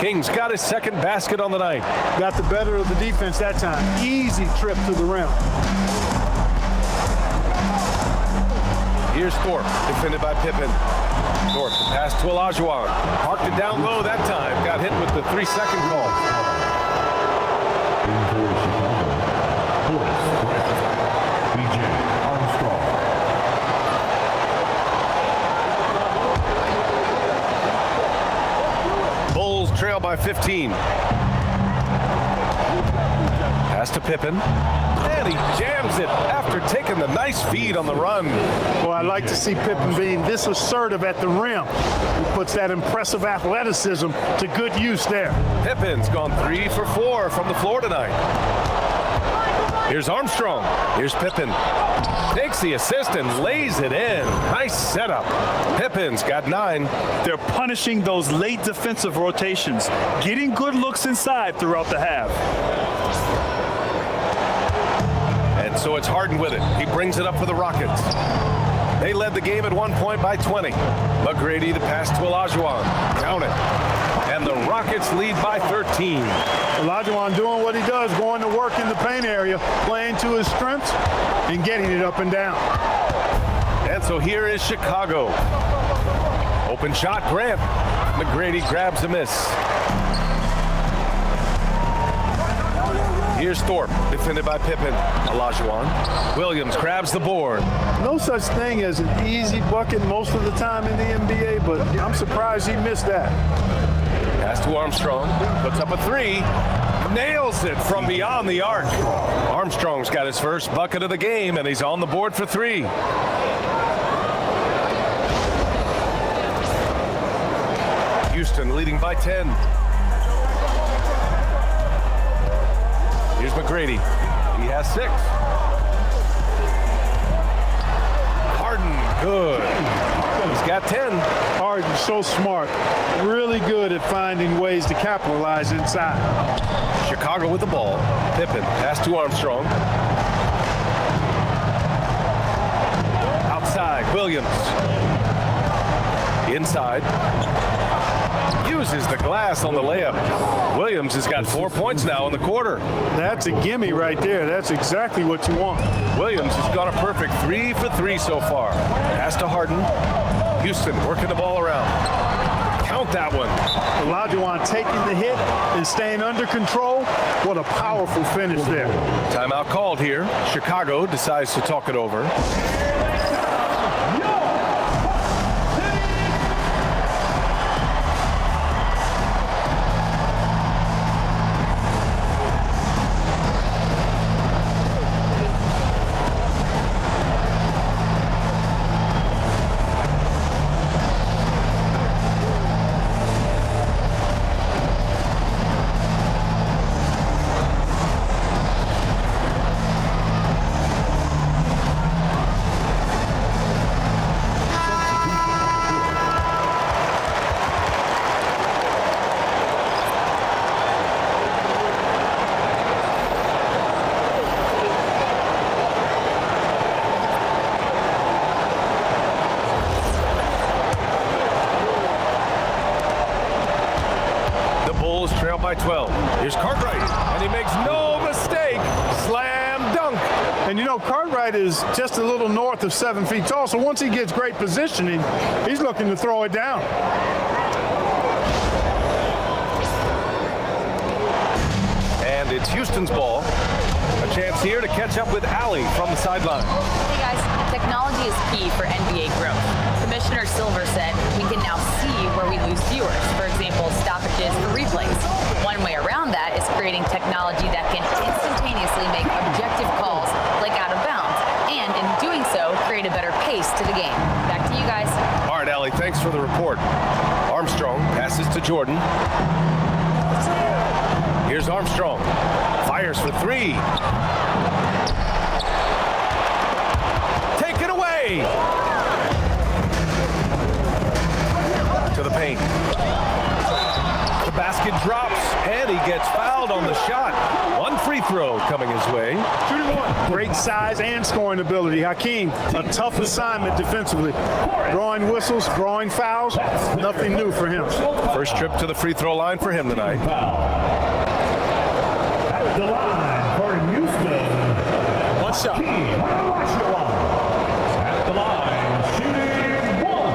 King's got his second basket on the night. Got the better of the defense that time. Easy trip to the rim. Here's Thorpe, defended by Pippen. Thorpe, the pass to Olajuwon. Parked it down low that time. Got hit with the 3-second call. In for Chicago, B.J. Armstrong. Bulls trail by 15. Pass to Pippen. And he jams it after taking the nice feed on the run. Well, I like to see Pippen being this assertive at the rim. He puts that impressive athleticism to good use there. Pippen's gone 3 for 4 from the floor tonight. Here's Armstrong. Here's Pippen. Takes the assist and lays it in. Nice setup. Pippen's got 9. They're punishing those late defensive rotations, getting good looks inside throughout the half. And so it's Harden with it. He brings it up for the Rockets. They led the game at one point by 20. McGrady the pass to Olajuwon. Count it. And the Rockets lead by 13. Olajuwon doing what he does, going to work in the paint area, playing to his strengths, and getting it up and down. And so here is Chicago. Open shot, Grant. McGrady grabs a miss. Here's Thorpe, defended by Pippen. Olajuwon. Williams grabs the board. No such thing as an easy bucket most of the time in the NBA, but I'm surprised he missed that. Pass to Armstrong. Puts up a 3. Nails it from beyond the arc. Armstrong's got his first bucket of the game, and he's on the board for 3. Houston leading by 10. Here's McGrady. He has 6. Harden, good. He's got 10. Harden, so smart. Really good at finding ways to capitalize inside. Chicago with the ball. Pippen, pass to Armstrong. Outside, Williams. Inside. Uses the glass on the layup. Williams has got 4 points now in the quarter. That's a gimme right there. That's exactly what you want. Williams has got a perfect 3 for 3 so far. Pass to Harden. Houston working the ball around. Count that one. Olajuwon taking the hit and staying under control. What a powerful finish there. Timeout called here. Chicago decides to talk it over. By 12. Here's Cartwright, and he makes no mistake. Slam dunk. And you know, Cartwright is just a little north of 7 feet tall, so once he gets great positioning, he's looking to throw it down. And it's Houston's ball. A chance here to catch up with Allie from the sideline. Hey guys, technology is key for NBA growth. Commissioner Silver said we can now see where we lose viewers. For example, stoppages for replays. One way around that is creating technology that can instantaneously make objective calls like out of bounds, and in doing so, create a better pace to the game. Back to you guys. All right, Allie, thanks for the report. Armstrong passes to Jordan. Here's Armstrong. Fires for 3. Take it away. paint. The basket drops, and he gets fouled on the shot. One free throw coming his way. Great size and scoring ability. Hakeem, a tough assignment defensively. Drawing whistles, drawing fouls, nothing new for him. First trip to the free throw line for him tonight. At the line for Houston. One shot. At the line, shooting one.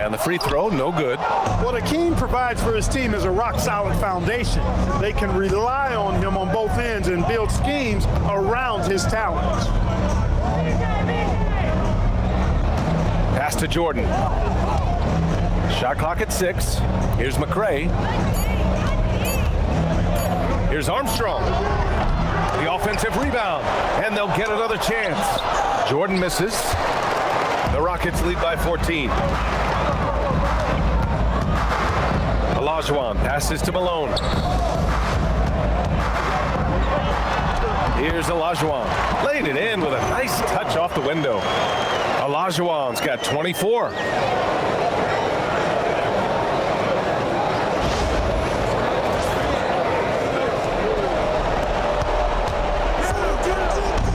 And the free throw, no good. What Hakeem provides for his team is a rock-solid foundation. They can rely on him on both ends and build schemes around his talents. Pass to Jordan. Shot clock at 6. Here's McCray. Here's Armstrong. The offensive rebound, and they'll get another chance. Jordan misses. The Rockets lead by 14. Olajuwon passes to Malone. Here's Olajuwon. Laid it in with a nice touch off the window. Olajuwon's got 24.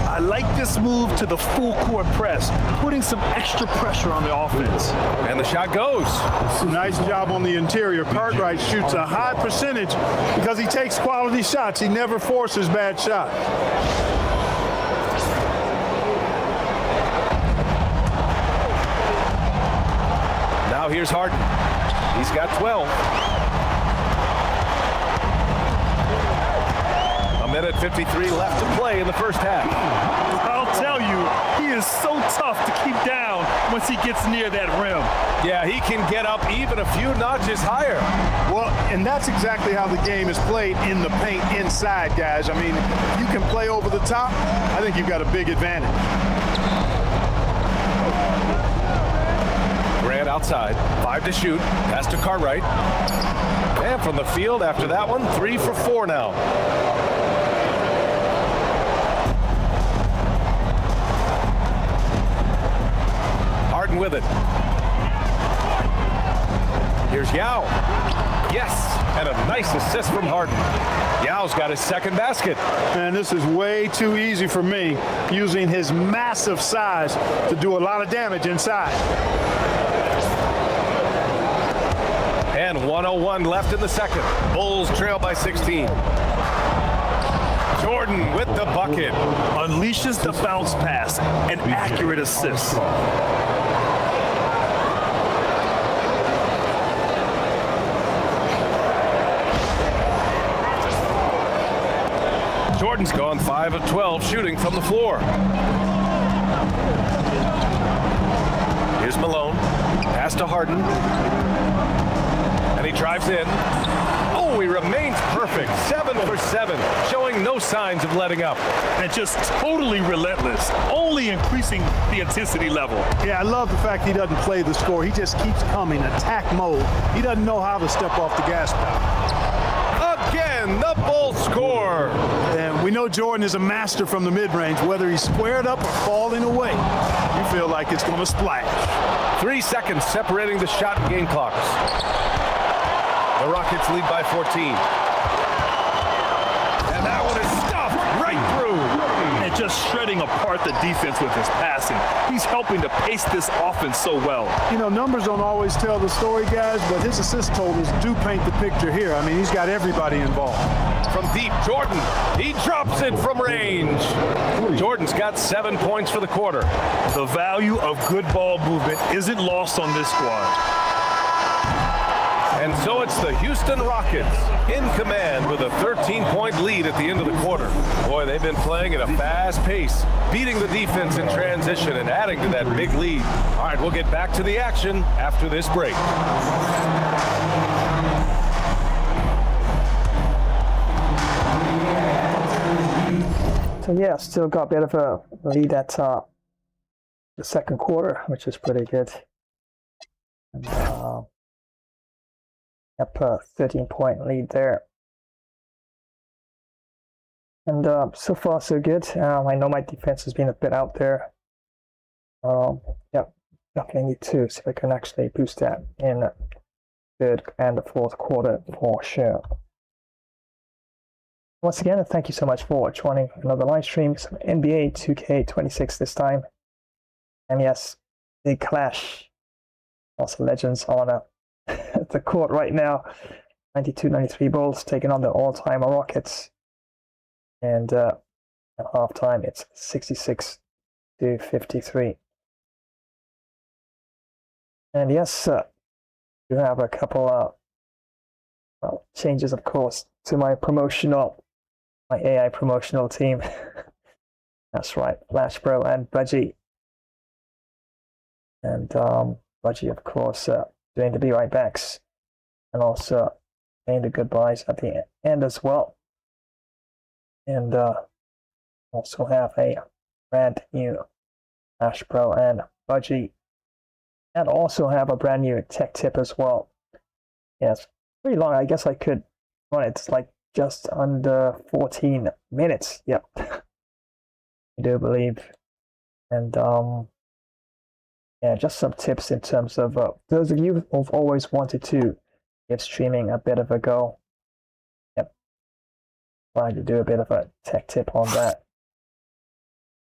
I like this move to the full court press, putting some extra pressure on the offense. And the shot goes. Nice job on the interior. Cartwright shoots a high percentage because he takes quality shots. He never forces bad shots. Now here's Harden. He's got 12. A minute 53 left to play in the first half. I'll tell you, he is so tough to keep down once he gets near that rim. Yeah, he can get up even a few notches higher. Well, and that's exactly how the game is played in the paint inside, guys. I mean, if you can play over the top, I think you've got a big advantage. Grant outside, 5 to shoot, pass to Cartwright. And from the field after that one, 3 for 4 now. Harden with it. Here's Yao. Yes, and a nice assist from Harden. Yao's got his second basket. And this is way too easy for me, using his massive size to do a lot of damage inside. And 1:01 left in the second. Bulls trail by 16. Jordan with the bucket. Unleashes the bounce pass, an accurate assist. Jordan's gone 5 of 12 shooting from the floor. Here's Malone. Pass to Harden. And he drives in. Oh, he remains perfect. 7 for 7, showing no signs of letting up. And just totally relentless, only increasing the intensity level. Yeah, I love the fact he doesn't play the score. He just keeps coming, attack mode. He doesn't know how to step off the gas pedal. Again, the Bulls score. And we know Jordan is a master from the mid-range. Whether he's squared up or falling away, you feel like it's going to splash. 3 seconds separating the shot and game clocks. The Rockets lead by 14. And that one is stuffed right through. And just shredding apart the defense with his passing. He's helping to pace this offense so well. You know, numbers don't always tell the story, guys, but his assist totals do paint the picture here. I mean, he's got everybody involved. From deep, Jordan, he drops it from range. Jordan's got 7 points for the quarter. The value of good ball movement isn't lost on this squad. And so it's the Houston Rockets in command with a 13-point lead at the end of the quarter. Boy, they've been playing at a fast pace, beating the defense in transition and adding to that big lead. All right, we'll get back to the action after this break. So yeah, still got a bit of a lead at the second quarter, which is pretty good. And, up a 13-point lead there. And so far so good. I know my defense has been a bit out there. Yeah, definitely need to see if I can actually boost that in the third and the fourth quarter for sure. Once again, thank you so much for joining another live stream. Some NBA 2K26 this time. And yes, big clash. Lots of legends on the court right now. 92-93 Bulls taking on the all-time Rockets. And at halftime, it's 66-53. And yes, you have a couple changes, of course, to my AI promotional team. That's right, Flash Bro and Budgie. And Budgie, of course, doing the be right backs and also saying the goodbyes at the end as well. And also have a brand new Flash Bro and Budgie. And also have a brand new tech tip as well. Yes, pretty long. I guess I could run it. It's like just under 14 minutes. Yep. I do believe. And yeah, just some tips in terms of those of you who've always wanted to give streaming a bit of a go. Yep. Trying to do a bit of a tech tip on that.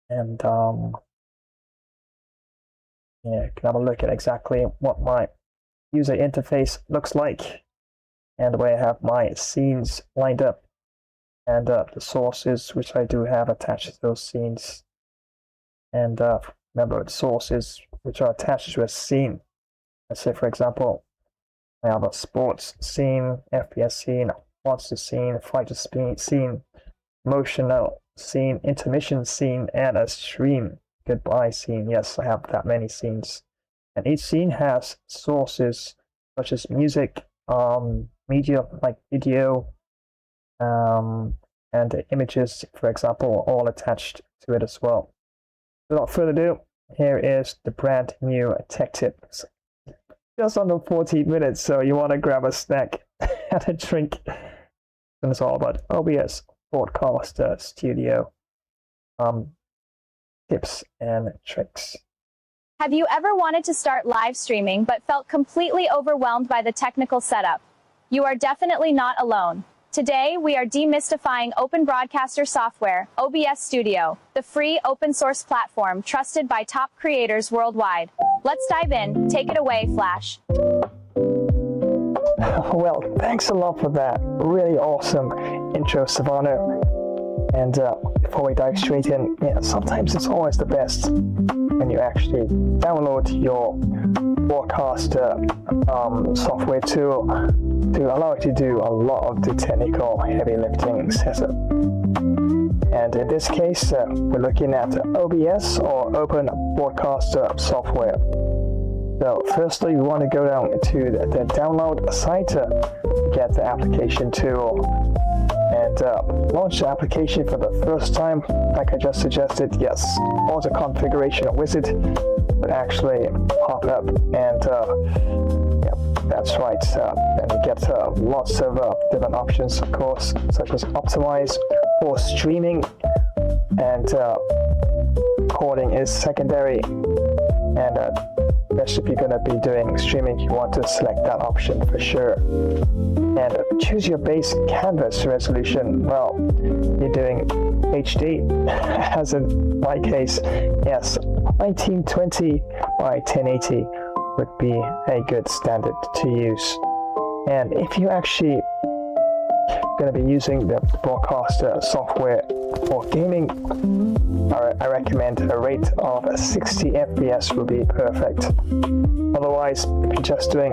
And yeah, you can have a look at exactly what my user interface looks like and the way I have my scenes lined up and the sources which I do have attached to those scenes. And remember, the sources which are attached to a scene. Let's say, for example, I have a sports scene, FPS scene, monster scene, fighter scene, emotional scene, intermission scene, and a stream goodbye scene. Yes, I have that many scenes. And each scene has sources such as music, media like video, and images, for example, all attached to it as well. Without further ado, here is the brand new tech tips. Just under 14 minutes, so you want to grab a snack and a drink. And it's all about OBS Broadcaster Studio tips and tricks. Have you ever wanted to start live streaming but felt completely overwhelmed by the technical setup? You are definitely not alone. Today, we are demystifying open broadcaster software, OBS Studio, the free open source platform trusted by top creators worldwide. Let's dive in. Take it away, Flash. Well, thanks a lot for that really awesome intro, Savannah. And before we dive straight in, yeah, sometimes it's always the best when you actually download your broadcaster software tool to allow it to do a lot of the technical heavy lifting setup. And in this case, we're looking at OBS or Open Broadcaster software. So firstly, we want to go down to the download site, get the application tool, and launch the application for the first time. Like I just suggested, yes, auto configuration wizard would actually pop up, and yeah, that's right. Then you get lots of different options, of course, such as optimize for streaming, and recording is secondary, and especially if you're going to be doing streaming, you want to select that option for sure. And choose your base canvas resolution. Well, you're doing HD, as in my case, yes, 1920 by 1080 would be a good standard to use. And if you actually going to be using the broadcaster software for gaming, I recommend a rate of 60 FPS would be perfect. Otherwise, if you're just doing,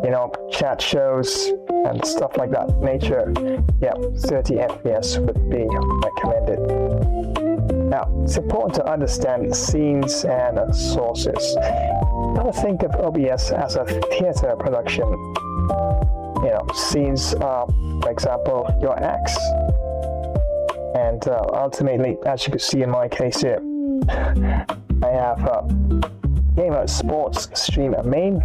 you know, chat shows and stuff like that nature, yeah, 30 FPS would be recommended. Now, it's important to understand scenes and sources. You gotta think of OBS as a theater production. You know, scenes are, for example, your acts. And ultimately, as you can see in my case here, I have gamer sports stream main,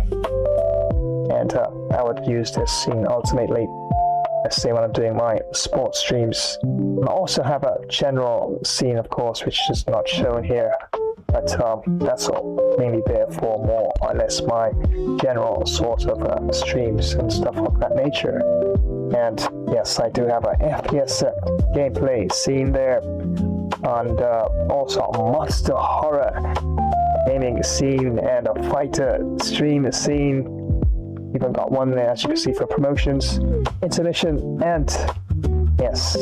and I would use this scene ultimately. let's say when I'm doing my sports streams. I also have a general scene, of course, which is not shown here, but that's all mainly there for more or less my general sort of streams and stuff of that nature. And yes, I do have a FPS gameplay scene there, and also a monster horror gaming scene and a fighter stream scene. Even got one there, as you can see, for promotions, intermission, and yes,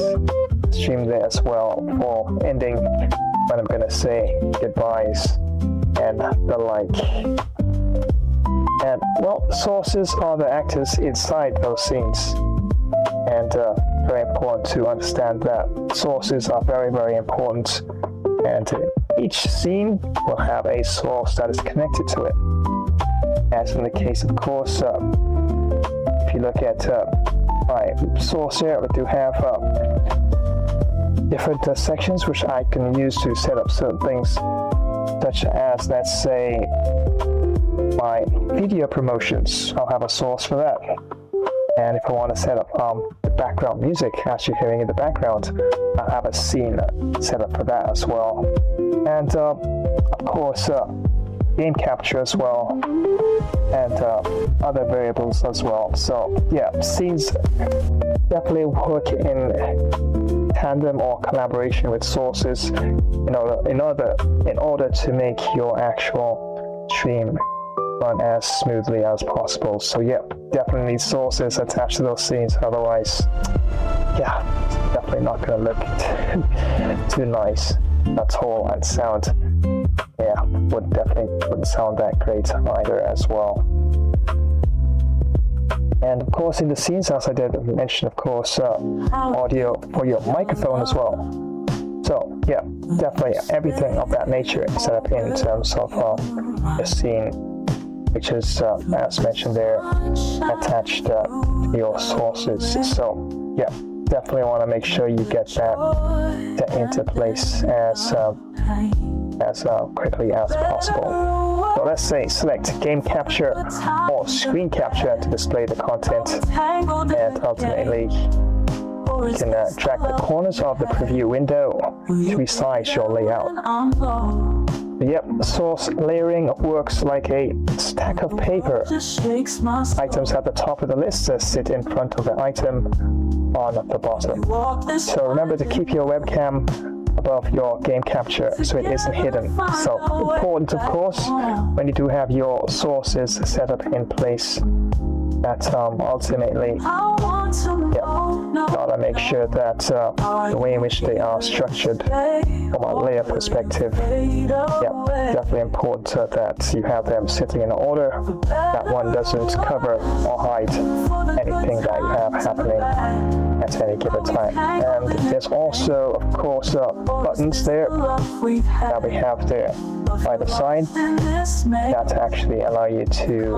stream there as well for ending when I'm gonna say goodbyes and the like. And well, sources are the actors inside those scenes, and very important to understand that sources are very, very important, and each scene will have a source that is connected to it. As in the case, of course, if you look at my source here, we do have different sections which I can use to set up certain things, such as, let's say, my video promotions. I'll have a source for that. And if I want to set up the background music, as you're hearing in the background, I'll have a scene set up for that as well. And of course, game capture as well, and other variables as well. So yeah, scenes definitely work in tandem or collaboration with sources in order to make your actual stream run as smoothly as possible. So yeah, definitely need sources attached to those scenes, otherwise yeah, it's definitely not going to look too nice at all, and sound wouldn't sound that great either as well. And of course, in the scenes, as I did mention, of course, audio for your microphone as well. So yeah, definitely everything of that nature is set up in terms of the scene, which is, as mentioned there, attached to your sources. So yeah, definitely want to make sure you get that into place as quickly as possible. So let's say select game capture or screen capture to display the content, and ultimately you can drag the corners of the preview window to resize your layout. Yep, source layering works like a stack of paper. Items at the top of the list sit in front of the item on the bottom. So remember to keep your webcam above your game capture so it isn't hidden. So important, of course, when you do have your sources set up in place, that ultimately gotta make sure that the way in which they are structured from a layer perspective, definitely important that you have them sitting in order, that one doesn't cover or hide anything that you have happening at any given time. And there's also, of course, buttons there that we have there by the side that actually allow you to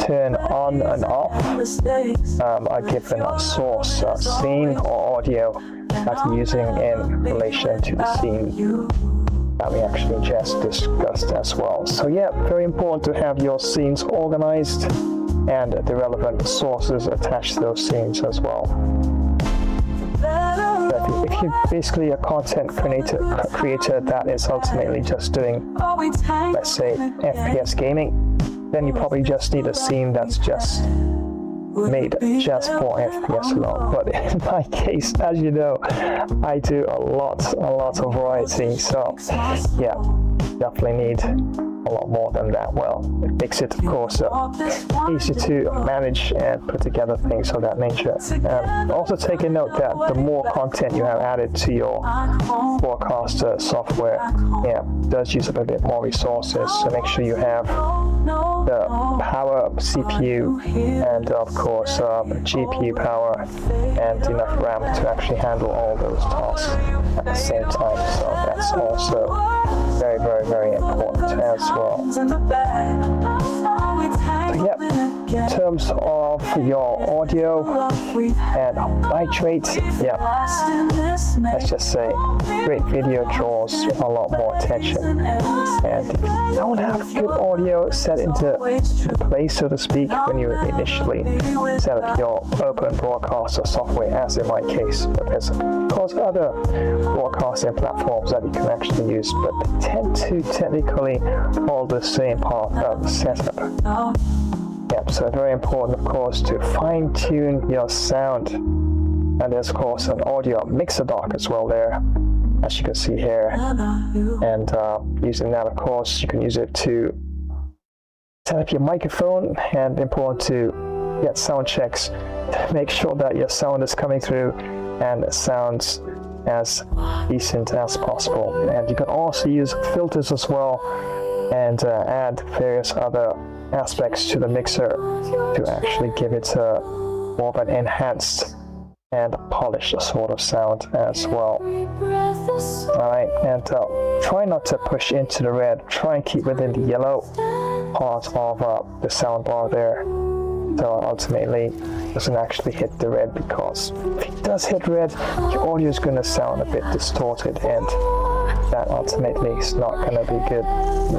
turn on and off a given source, scene or audio that you're using in relation to the scene that we actually just discussed as well. So yeah, very important to have your scenes organized and the relevant sources attached to those scenes as well. If you're basically a content creator that is ultimately just doing, let's say, FPS gaming, then you probably just need a scene that's just made just for FPS alone. But in my case, as you know, I do a lot of variety. So yeah, definitely need a lot more than that. Well, it makes it, of course, easy to manage and put together things of that nature. Also take a note that the more content you have added to your broadcaster software, does use up a bit more resources. So make sure you have the power CPU and of course GPU power and enough RAM to actually handle all those tasks at the same time. So that's also very, very, very important as well. So, in terms of for your audio and bite rate. Yeah, let's just say great video draws a lot more attention. And if you don't have good audio set into place, so to speak, when you initially set up your open broadcaster software, as in my case, but there's of course other broadcasting platforms that you can actually use, but they tend to technically follow the same path of the setup. Yep, so very important, of course, to fine-tune your sound. And there's, of course, an audio mixer dock as well there, as you can see here. And using that, of course, you can use it to set up your microphone, and important to get sound checks to make sure that your sound is coming through and it sounds as decent as possible. And you can also use filters as well, and add various other aspects to the mixer to actually give it more of an enhanced and polished sort of sound as well. Alright, and try not to push into the red, try and keep within the yellow part of the sound bar there, so ultimately it doesn't actually hit the red, because if it does hit red, your audio is going to sound a bit distorted, and that ultimately is not going to be good,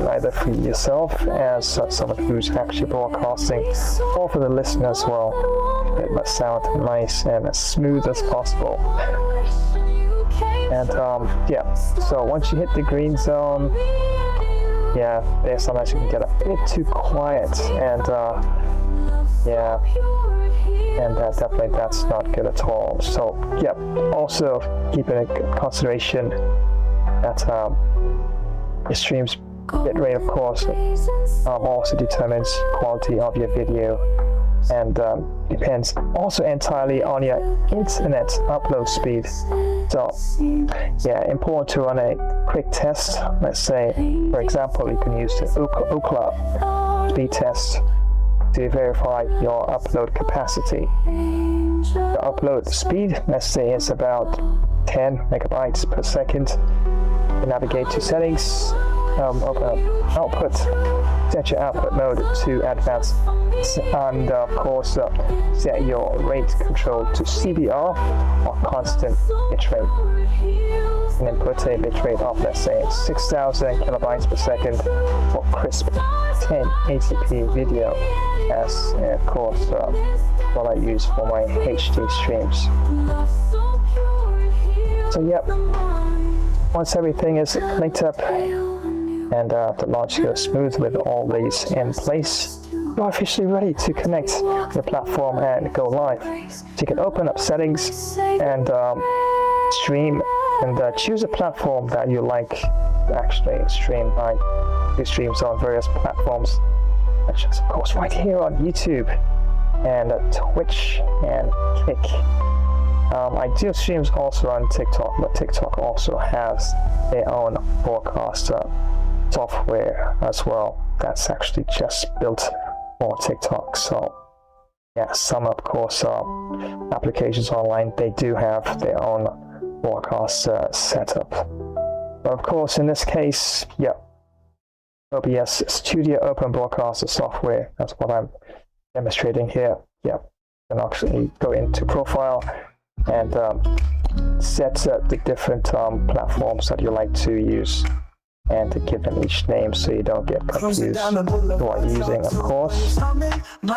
neither for yourself as someone who's actually broadcasting, or for the listener as well. It must sound nice and as smooth as possible. And yeah, so once you hit the green zone, yeah, there's sometimes you can get a bit too quiet, and yeah, and definitely that's not good at all. So yeah, also keeping in consideration that your stream's bitrate, of course, also determines quality of your video, and depends also entirely on your internet upload speed. So yeah, important to run a quick test. Let's say, for example, you can use the Ookla speed test to verify your upload capacity. The upload speed, let's say, is about 10 megabytes per second. You navigate to settings, open up output, set your output mode to advanced, and of course set your rate control to CBR, or constant bitrate, and then put a bitrate of, let's say, 6,000 kilobytes per second for crisp 1080p video, as of course what I use for my HD streams. So yep, once everything is linked up and the launch goes smooth with all these in place, you're officially ready to connect the platform and go live. So you can open up settings and stream, and choose a platform that you like to actually stream. I do streams on various platforms, such as, of course, right here on YouTube and Twitch and Kick. I do streams also on TikTok, but TikTok also has their own broadcaster software as well that's actually just built for TikTok. So yeah, some, of course, applications online, they do have their own broadcast setup. But of course, in this case, yeah, OBS Studio Open Broadcaster software, that's what I'm demonstrating here. Yeah, you can actually go into profile and set the different platforms that you like to use, and to give them each name so you don't get confused who are using, of course. And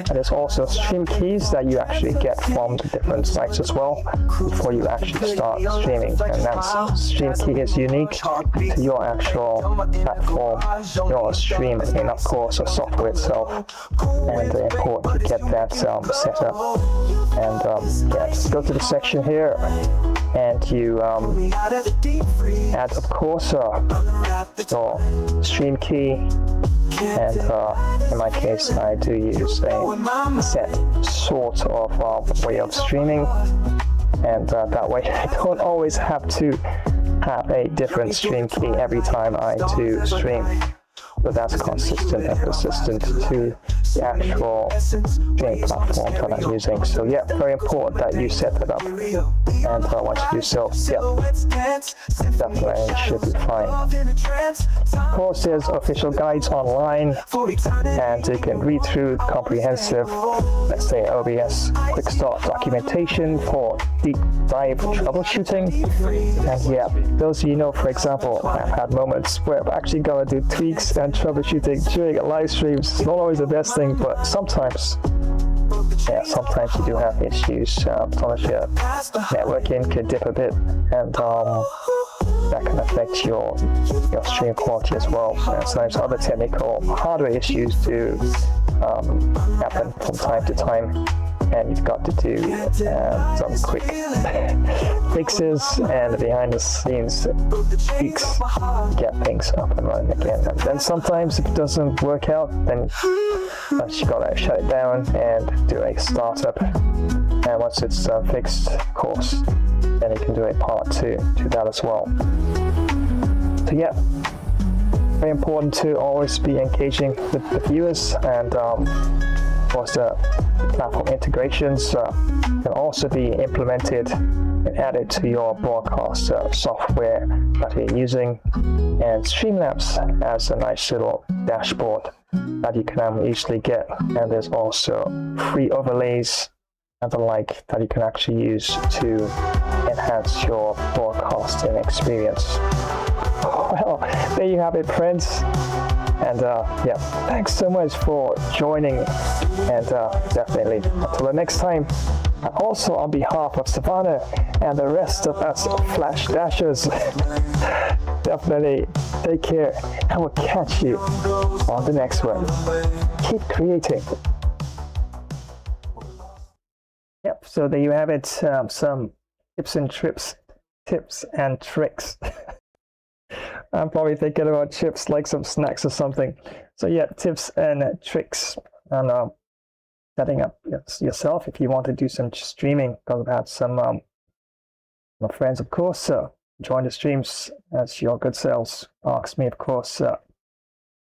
there's also stream keys that you actually get from the different sites as well before you actually start streaming, and that stream key is unique to your actual platform, your stream, and of course the software itself, and important to get that set up. And yeah, just go to the section here, and you add, of course, your stream key, and in my case I do use a set sort of way of streaming, and that way I don't always have to have a different stream key every time I do stream. so that's consistent and persistent to the actual streaming platform that I'm using. So yeah, very important that you set that up. And once you do so, yeah, definitely should be fine. Of course, there's official guides online, and you can read through comprehensive, let's say, OBS quick start documentation for deep dive troubleshooting. And yeah, those of you know, for example, I've had moments where I've actually got to do tweaks and troubleshooting during live streams. It's not always the best thing, but sometimes, yeah, sometimes you do have issues. Sometimes your networking could dip a bit, and that can affect your stream quality as well. And sometimes other technical hardware issues do happen from time to time, and you've got to do some quick fixes and behind the scenes tweaks to get things up and running again. And then sometimes if it doesn't work out, then you gotta shut it down and do a startup. And once it's fixed, of course, then you can do a part 2 to that as well. So yeah, very important to always be engaging with the viewers, and of course the platform integrations can also be implemented and added to your broadcast software that you're using. And Streamlabs has a nice little dashboard that you can easily get, and there's also free overlays and the like that you can actually use to enhance your broadcasting experience. Well, there you have it, friends. And yeah, thanks so much for joining, and definitely until the next time. And also on behalf of Savannah and the rest of us Flash Dashers, definitely take care, and we'll catch you on the next one. Keep creating. Yep, so there you have it, some tips and tricks. I'm probably thinking about chips, like some snacks or something. So yeah, tips and tricks on setting up yourself if you want to do some streaming. Because I've had some my friends, of course, join the streams as your good selves ask me, of course,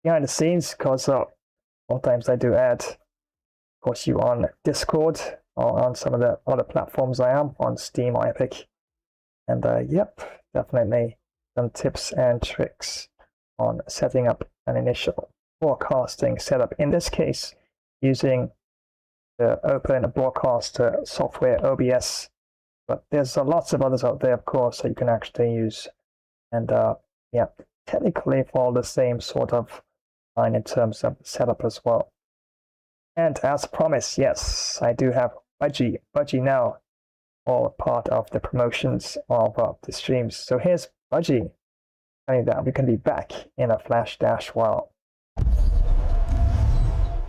behind the scenes, because sometimes I do add, of course, you on Discord or on some of the other platforms I am on Steam or Epic. And yep, definitely some tips and tricks on setting up an initial broadcasting setup. In this case, using the open broadcast software OBS, but there's lots of others out there, of course, that you can actually use. And yeah, technically follow the same sort of line in terms of setup as well. And as promised, yes, I do have Budgie now, all part of the promotions of the streams. So here's Budgie telling that we can be back in a Flash Dash while.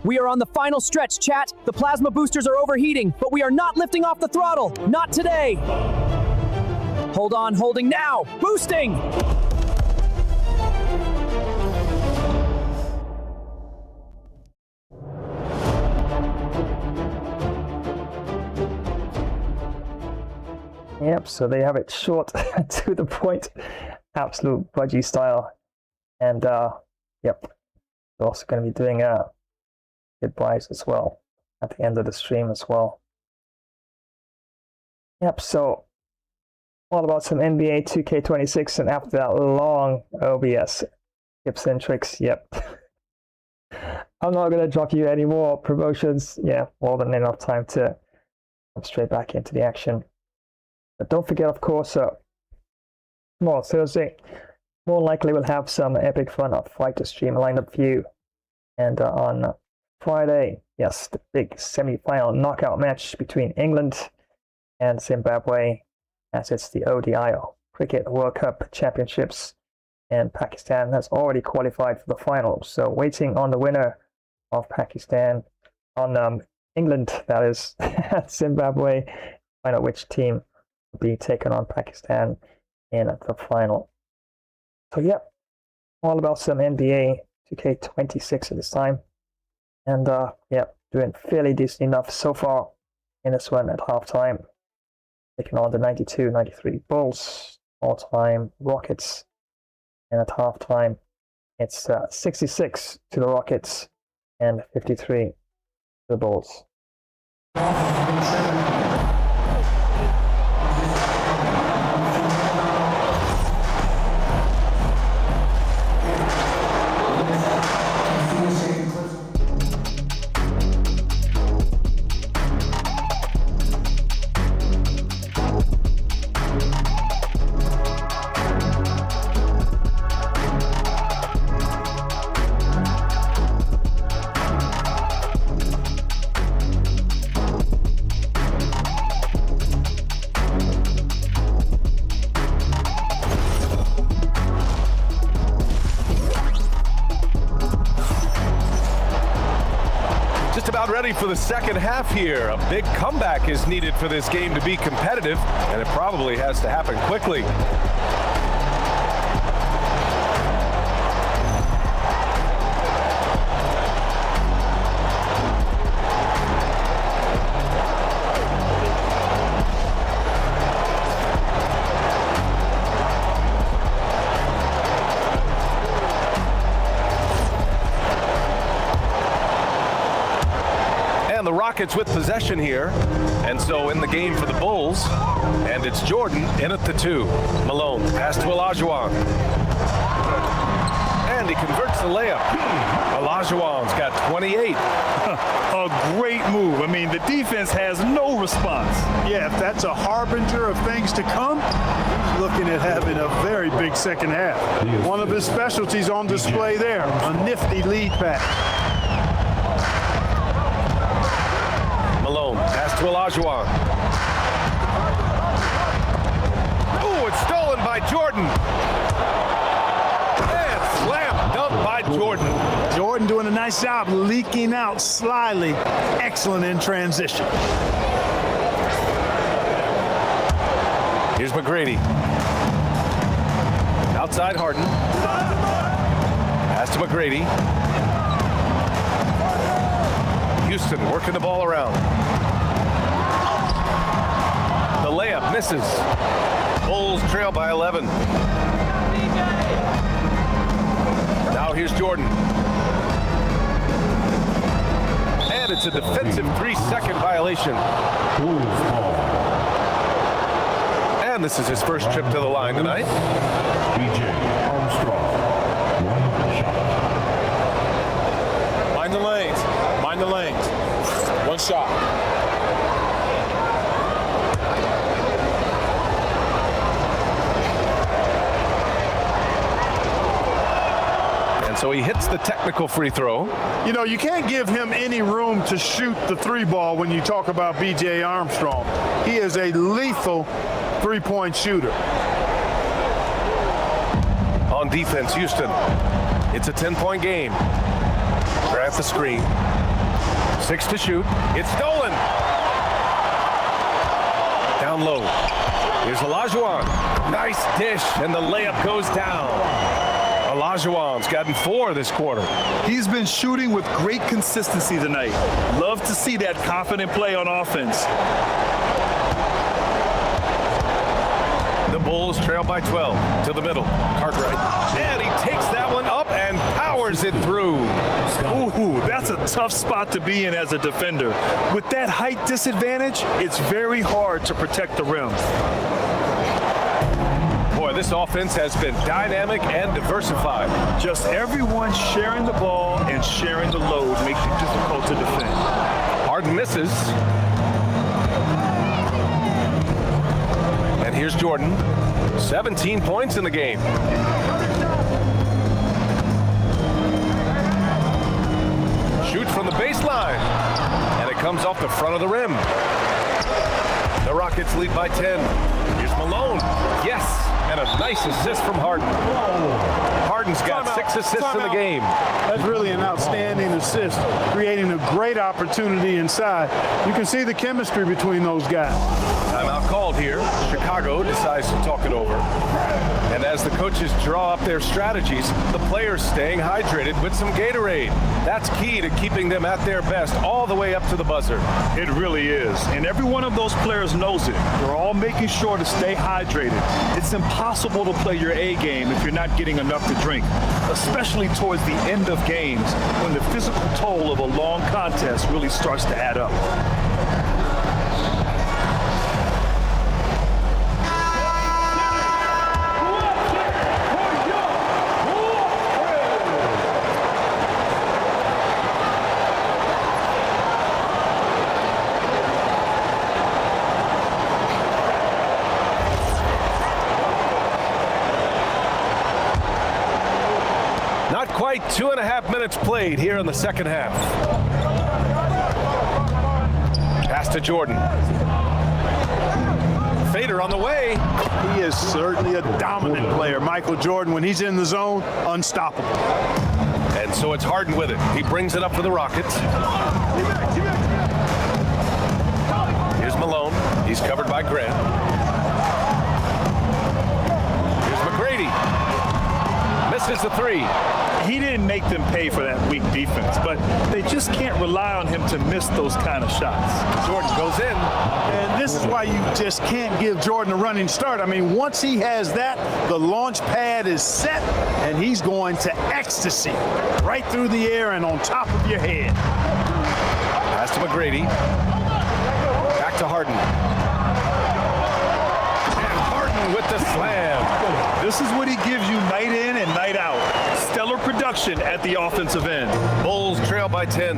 We are on the final stretch, chat. The plasma boosters are overheating, but we are not lifting off the throttle. Not today. Hold on, holding now. Boosting. Yep, so they have it short to the point, absolute Budgie style. And yep, we're also going to be doing goodbyes as well at the end of the stream as well. Yep, so all about some NBA 2K26, and after that long OBS tips and tricks, yep. I'm not going to drop you any more promotions. Yeah, more than enough time to come straight back into the action. But don't forget, of course, tomorrow, Thursday, more likely we'll have some epic fun of fighter stream lineup for you. And on Friday, yes, the big semi-final knockout match between England and Zimbabwe, as it's the ODI Cricket World Cup Championships. And Pakistan has already qualified for the final. So waiting on the winner of Pakistan, on England, that is, Zimbabwe, find out which team be taken on Pakistan in the final. So yep, all about some NBA 2K26 at this time. And yep, doing fairly decent enough so far in this one at halftime. Taking on the 92-93 Bulls, all-time Rockets. And at halftime It's 66 to the Rockets and 53 to the Bulls. Just about ready for the second half here. A big comeback is needed for this game to be competitive, and it probably has to happen quickly. The Rockets with possession here, and so in the game for the Bulls, and it's Jordan in at the 2. Malone pass to Olajuwon, and he converts the layup. Olajuwon's got 28. A great move. I mean, the defense has no response. Yeah, if that's a harbinger of things to come, he's looking at having a very big second half. One of his specialties on display there, a nifty lead pass. Malone pass to Olajuwon. Oh, it's stolen by Jordan. And slam dunked by Jordan. Jordan doing a nice job leaking out slyly. Excellent in transition. Here's McGrady. Outside Harden. Pass to McGrady. Houston working the ball around. The layup misses. Bulls trail by 11. Now here's Jordan. And it's a defensive 3-second violation. And this is his first trip to the line tonight. B.J. Armstrong, 1 shot. Mind the lanes. Mind the lanes. 1 shot. And so he hits the technical free throw. You know, you can't give him any room to shoot the 3 ball when you talk about B.J. Armstrong. He is a lethal 3-point shooter. On defense, Houston. It's a 10-point game. Grant the screen. 6 to shoot. It's stolen. Down low. Here's Olajuwon. Nice dish, and the layup goes down. Olajuwon's gotten 4 this quarter. He's been shooting with great consistency tonight. Love to see that confident play on offense. The Bulls trail by 12 to the middle. Cartwright. And he takes that one up and powers it through. Ooh, that's a tough spot to be in as a defender. With that height disadvantage, it's very hard to protect the rim. Boy, this offense has been dynamic and diversified. Just everyone sharing the ball and sharing the load makes it difficult to defend. Harden misses. And here's Jordan. 17 points in the game. Shoots from the baseline. And it comes off the front of the rim. The Rockets lead by 10. Here's Malone. Yes. And a nice assist from Harden. Harden's got 6 assists in the game. That's really an outstanding assist, creating a great opportunity inside. You can see the chemistry between those guys. Timeout called here. Chicago decides to talk it over. And as the coaches draw up their strategies, the players staying hydrated with some Gatorade. That's key to keeping them at their best all the way up to the buzzer. It really is. And every one of those players knows it. They're all making sure to stay hydrated. It's impossible impossible to play your A game if you're not getting enough to drink, especially towards the end of games when the physical toll of a long contest really starts to add up. Not quite 2.5 minutes played here in the second half. Pass to Jordan. Fader on the way. He is certainly a dominant player. Michael Jordan, when he's in the zone, unstoppable. And so it's Harden with it. He brings it up for the Rockets. Here's Malone. He's covered by Grant. Here's McGrady. Misses the three. He didn't make them pay for that weak defense, but they just can't rely on him to miss those kind of shots. Jordan goes in. And this is why you just can't give Jordan a running start. I mean, once he has that, the launch pad is set, and he's going to ecstasy right through the air and on top of your head. Pass to McGrady. Back to Harden. And Harden with the slam. This is what he gives you night in and night out. Stellar production at the offensive end. Bulls trail by 10.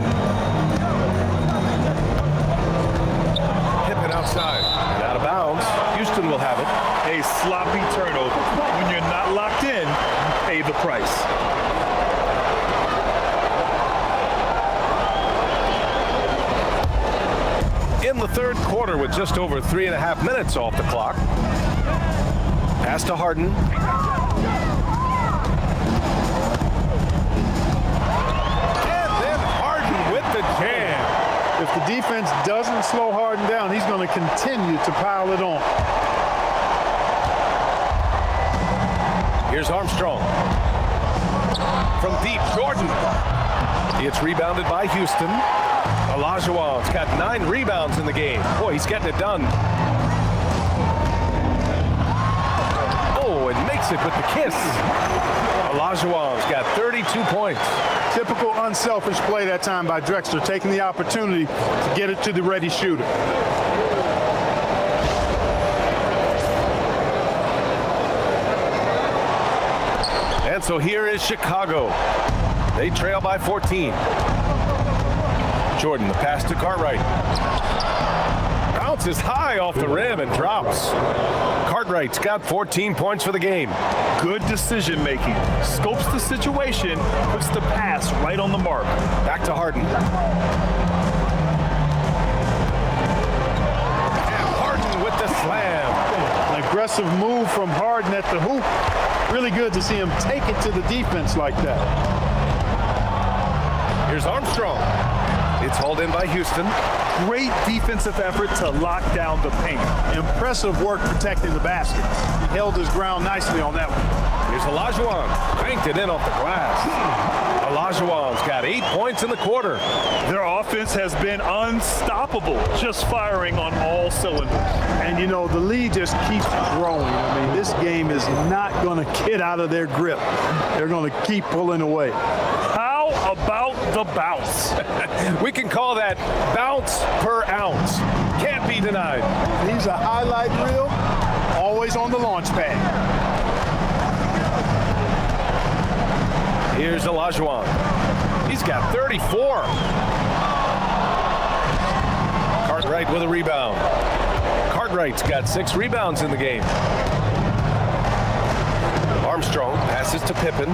Pippen outside and out of bounds. Houston will have it. A sloppy turnover. When you're not locked in, you pay the price. In the third quarter with just over 3.5 minutes off the clock. Pass to Harden. The jam. If the defense doesn't slow Harden down, he's going to continue to pile it on. Here's Armstrong. From deep, Jordan. It's rebounded by Houston. Olajuwon's got 9 rebounds in the game. Boy, he's getting it done. Oh, and makes it with the kiss. Olajuwon's got 32 points. Typical unselfish play that time by Drexler, taking the opportunity to get it to the ready shooter. And so here is Chicago. They trail by 14. Jordan, the pass to Cartwright. Bounces high off the rim and drops. Cartwright's got 14 points for the game. Good decision making. Scopes the situation, puts the pass right on the mark. Back to Harden. And Harden with the slam. An aggressive move from Harden at the hoop. Really good to see him take it to the defense like that. Here's Armstrong. It's hauled in by Houston. Great defensive effort to lock down the paint. Impressive work protecting the basket. He held his ground nicely on that one. Here's Olajuwon. Cranked it in off the glass. Olajuwon's got 8 points in the quarter. Their offense has been unstoppable, just firing on all cylinders. And, you know, the lead just keeps growing. I mean, this game is not going to get out of their grip. They're going to keep pulling away. How about the bounce? We can call that bounce per ounce. Can't be denied. He's a highlight reel, always on the launch pad. Here's Olajuwon. He's got 34. Cartwright with a rebound. Cartwright's got 6 rebounds in the game. Armstrong passes to Pippen.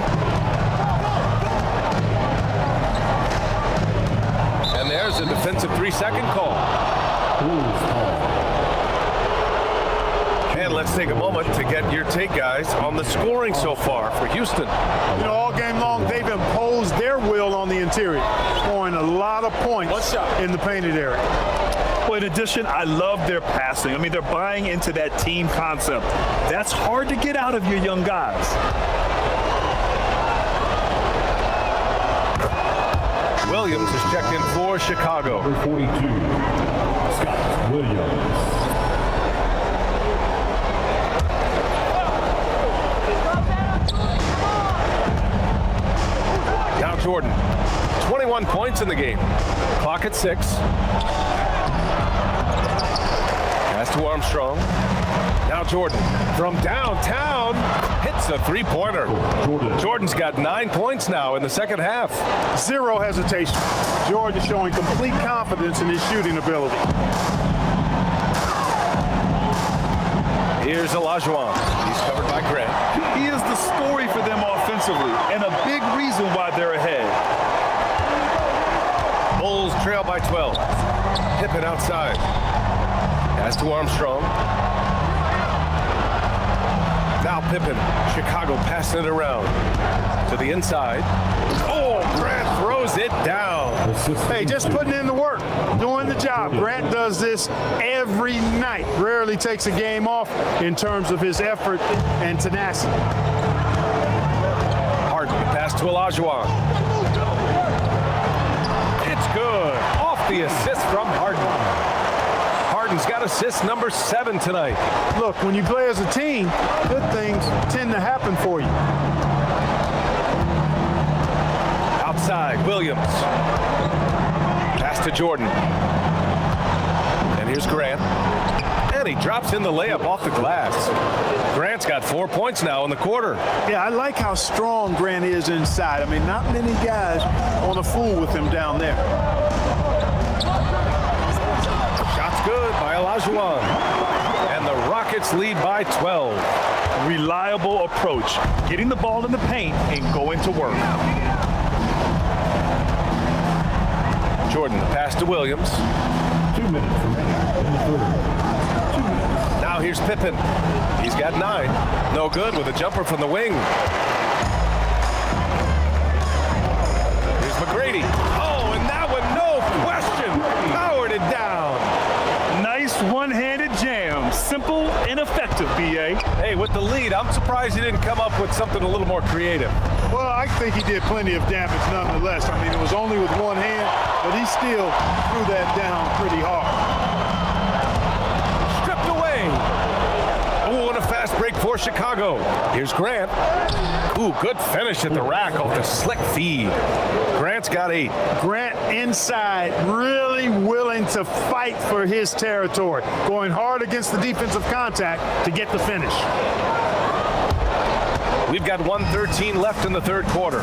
And there's a defensive 3-second call. And let's take a moment to get your take, guys, on the scoring so far for Houston. You know, all game long, they've imposed their will on the interior, scoring a lot of points in the painted area. Well, in addition, I love their passing. I mean, they're buying into that team concept. That's hard to get out of your young guys. Williams is checked in for Chicago. Number 42, Scott Williams. 21 points in the game. Clock at 6. Pass to Armstrong. Now Jordan from downtown hits a three-pointer. Jordan's got 9 points now in the second half. Zero hesitation. Jordan showing complete confidence in his shooting ability. Here's Olajuwon. He's covered by Grant. He is the story for them offensively and a big reason why they're ahead. Bulls trail by 12. Pippen outside. Pass to Armstrong. Now Pippen. Chicago passing it around to the inside. Oh, Grant throws it down. Hey, just putting in the work, doing the job. Grant does this every night. Rarely takes a game off in terms of his effort and tenacity. Harden, pass to Olajuwon. It's good. Off the assist from Harden. Harden's got assist number 7 tonight. Look, when you play as a team, good things tend to happen for you. Outside, Williams. Pass to Jordan. And here's Grant. And he drops in the layup off the glass. Grant's got 4 points now in the quarter. Yeah, I like how strong Grant is inside. I mean, not many guys want to fool with him down there. Shot's good by Olajuwon. And the Rockets lead by 12. Reliable approach. Getting the ball in the paint and going to work. Jordan, pass to Williams. 2 minutes remaining in the third. 2 minutes. Now here's Pippen. He's got 9. No good with a jumper from the wing. Here's McGrady. Oh, and that one, no question, powered it down. Nice one-handed jam. Simple and effective, B.A. Hey, with the lead, I'm surprised he didn't come up with something a little more creative. Well, I think he did plenty of damage nonetheless. I mean, it was only with one hand, but he still threw that down pretty hard. Stripped away. Oh, and a fast break for Chicago. Here's Grant. Ooh, good finish at the rack off the slick feed. Grant's got 8. Grant inside, really willing to fight for his territory, going hard against the defensive contact to get the finish. We've got 1:13 left in the third quarter.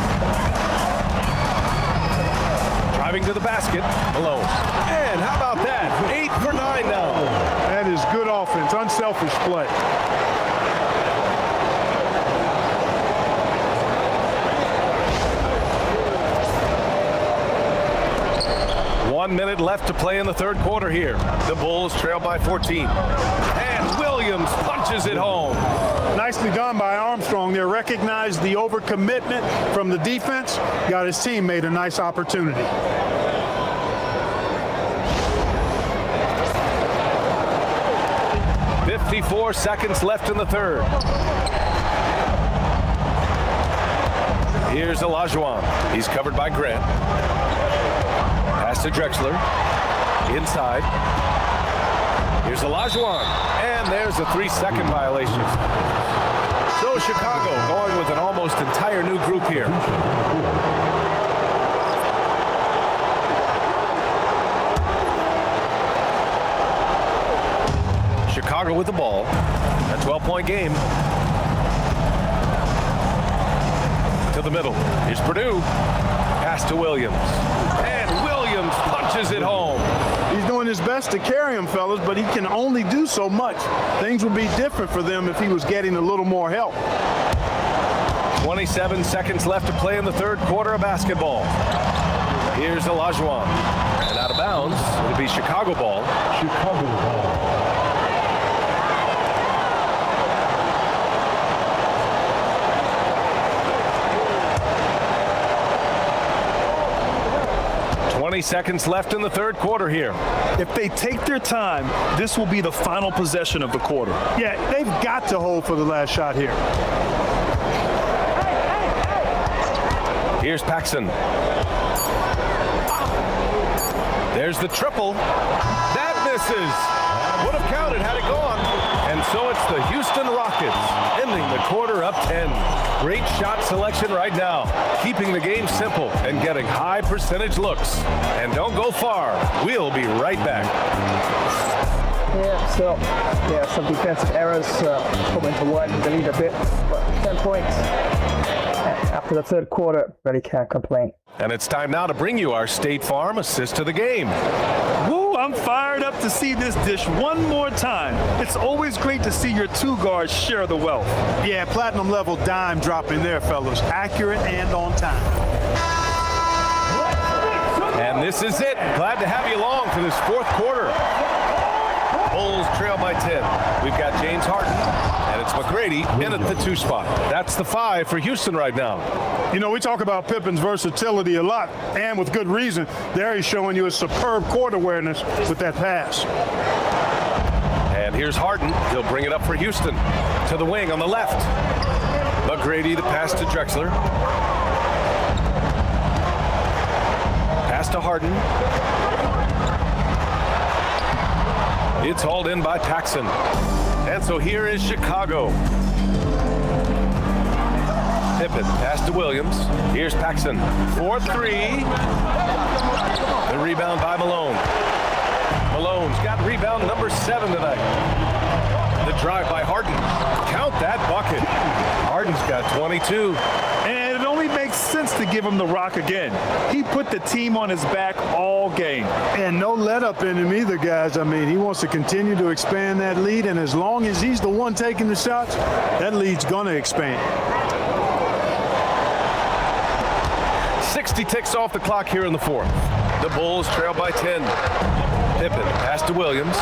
Driving to the basket, Malone. And how about that? 8 for 9 now. That is good offense, unselfish play. One minute left to play in the third quarter here. The Bulls trail by 14. And Williams punches it home. Nicely done by Armstrong there. Recognized the overcommitment from the defense. Got his teammate a nice opportunity. .54 seconds left in the third. Here's Olajuwon. He's covered by Grant. Pass to Drexler. Inside. Here's Olajuwon. And there's a 3-second violation. So Chicago going with an almost entire new group here. Chicago with the ball. A 12-point game. To the middle. Here's Purdue. Pass to Williams. And Williams punches it home. He's doing his best to carry him, fellas, but he can only do so much. Things would be different for them if he was getting a little more help. 27 seconds left to play in the third quarter of basketball. Here's Olajuwon. And out of bounds, it'll be Chicago ball. Chicago ball. Seconds left in the third quarter here. If they take their time, this will be the final possession of the quarter. Yeah, they've got to hold for the last shot here. Here's Paxson. There's the triple. That misses. Would have counted had it gone. And so it's the Houston Rockets ending the quarter up 10. Great shot selection right now, keeping the game simple and getting high percentage looks. And don't go far. We'll be right back. Yeah, so some defensive errors coming to widen the lead a bit, but 10 points after the third quarter, really can't complain. And it's time now to bring you our State Farm assist to the game. Woo, I'm fired up to see this dish one more time. It's always great to see your two guards share the wealth. Yeah, platinum level dime dropping there, fellas. Accurate and on time. And this is it. Glad to have you along for this fourth quarter. Bulls trail by 10. We've got James Harden, and it's McGrady in at the 2 spot. That's the 5 for Houston right now. You know, we talk about Pippen's versatility a lot, and with good reason. There he's showing you a superb court awareness with that pass. And here's Harden. He'll bring it up for Houston. To the wing on the left. McGrady, the pass to Drexler. Pass to Harden. It's hauled in by Paxson. And so here is Chicago. Pippen, pass to Williams. Here's Paxson for 3. The rebound by Malone. Malone's got rebound number 7 tonight. The drive by Harden. Count that bucket. Harden's got 22. And it only makes sense to give him the rock again. He put the team on his back all game. And no let up in him either, guys. I mean, he wants to continue to expand that lead, and as long as he's the one taking the shots, that lead's going to expand. 60 ticks off the clock here in the fourth. The Bulls trail by 10. Pippen, pass to Williams.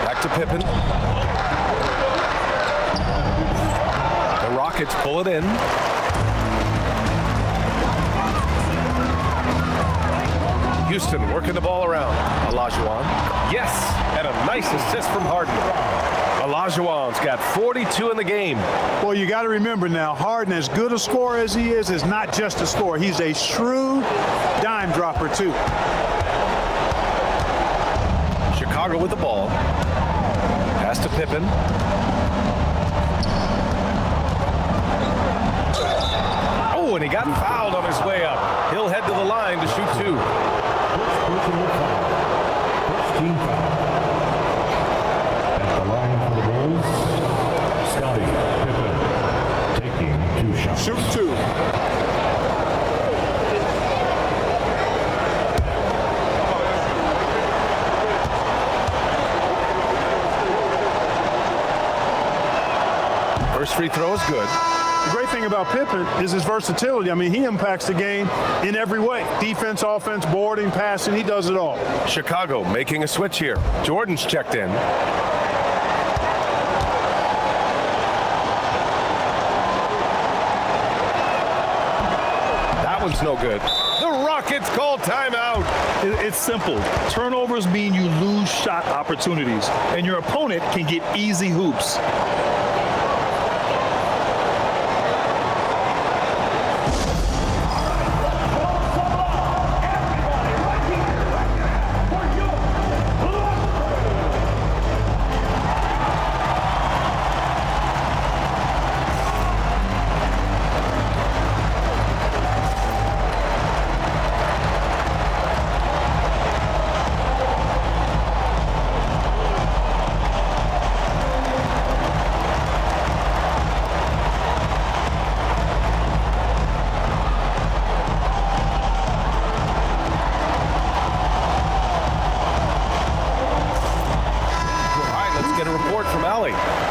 Back to Pippen. The Rockets pull it in. Houston working the ball around. Olajuwon. Yes, and a nice assist from Harden. Olajuwon's got 42 in the game. Well, you got to remember now, Harden, as good a scorer as he is not just a scorer. He's a shrewd dime dropper, too. Chicago with the ball. Pass to Pippen. Oh, and he got fouled on his way up. He'll head to the line to shoot 2. At the line for the Bulls, Scottie Pippen taking 2 shots. Shoot 2. First free throw is good. The great thing about Pippen is his versatility. I mean, he impacts the game in every way. Defense, offense, boarding, passing, he does it all. Chicago making a switch here. Jordan's checked in. That one's no good. The Rockets call timeout. It's simple. Turnovers mean you lose shot opportunities, and your opponent can get easy hoops.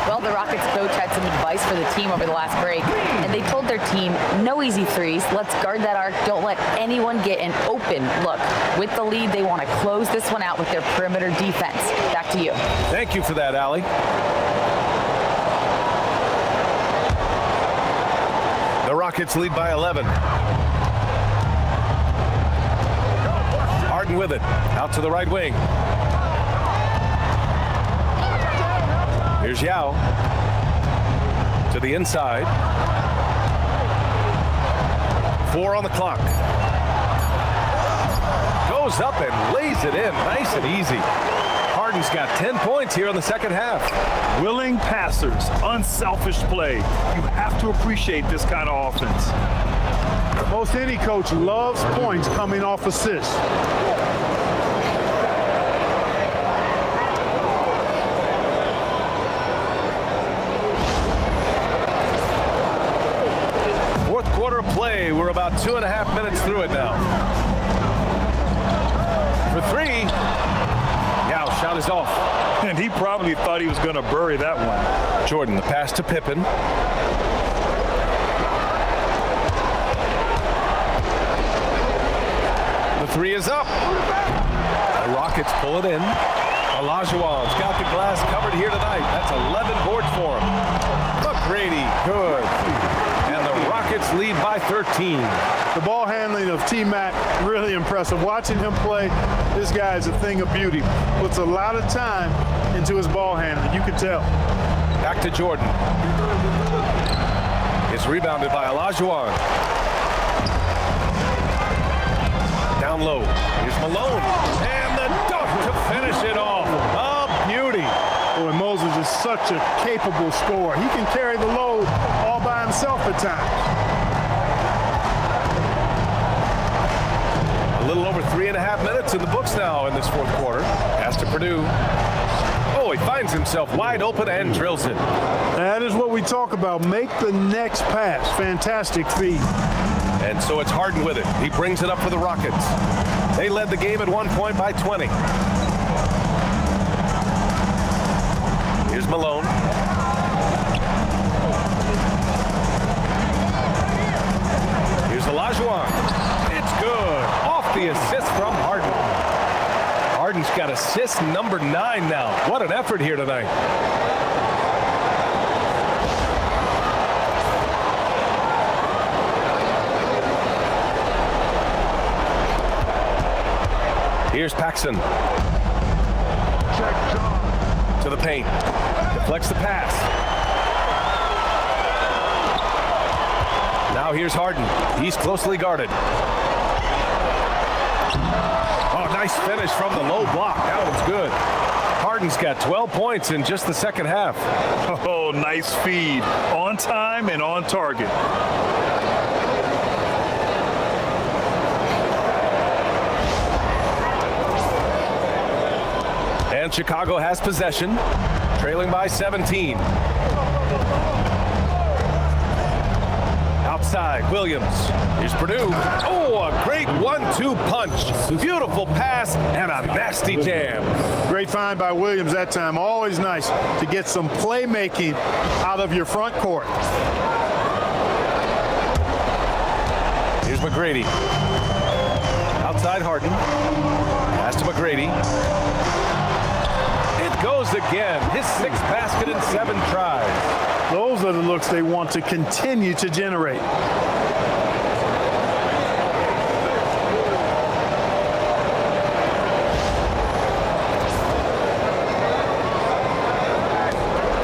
Well, the Rockets coach had some advice for the team over the last break, and they told their team, no easy threes. Let's guard that arc. Don't let anyone get an open look. With the lead, they want to close this one out with their perimeter defense. Back to you. Thank you for that, Allie. The Rockets lead by 11. Harden with it. Out to the right wing. Here's Yao. To the inside. 4 on the clock. Goes up and lays it in. Nice and easy. Harden Harden's got 10 points here in the second half. Willing passers, unselfish play. You have to appreciate this kind of offense. Most any coach loves points coming off assists. Fourth quarter of play. We're about 2.5 minutes through it now. For three. Yao, shot is off. And he probably thought he was going to bury that one. Jordan, the pass to Pippen. The three is up. The Rockets pull it in. Olajuwon's got the glass covered here tonight. That's 11 boards for him. McGrady, good. And the Rockets lead by 13. The ball handling of T-Mac, really impressive. Watching him play, this guy is a thing of beauty. Puts a lot of time into his ball handling, you can tell. Back to Jordan. It's rebounded by Olajuwon. Down low. Here's Malone. And the dunk to finish it off. A beauty. Boy, Moses is such a capable scorer. He can carry the load all by himself at times. A little over 3.5 minutes in the books now in this fourth quarter. Pass to Purdue. Oh, he finds himself wide open and drills it. That is what we talk about. Make the next pass. Fantastic feed. And so it's Harden with it. He brings it up for the Rockets. They led the game at 1 point by 20. Here's Malone. Here's Olajuwon. It's good. Off the assist from Harden. Harden's got assist number 9 now. What an effort here tonight. Here's Paxson. To the paint. Deflects the pass. Now here's Harden. He's closely guarded. Oh, nice finish from the low block. That one's good. Harden's got 12 points in just the second half. Oh, nice feed. On time and on target. And Chicago has possession, trailing by 17. Outside, Williams. Here's Purdue. Oh, a great 1-2 punch. Beautiful pass and a nasty jam. Great find by Williams that time. Always nice to get some playmaking out of your front court. Here's McGrady. Outside Harden. Pass to McGrady. It goes again. His 6th basket in 7 tries. Those are the looks they want to continue to generate.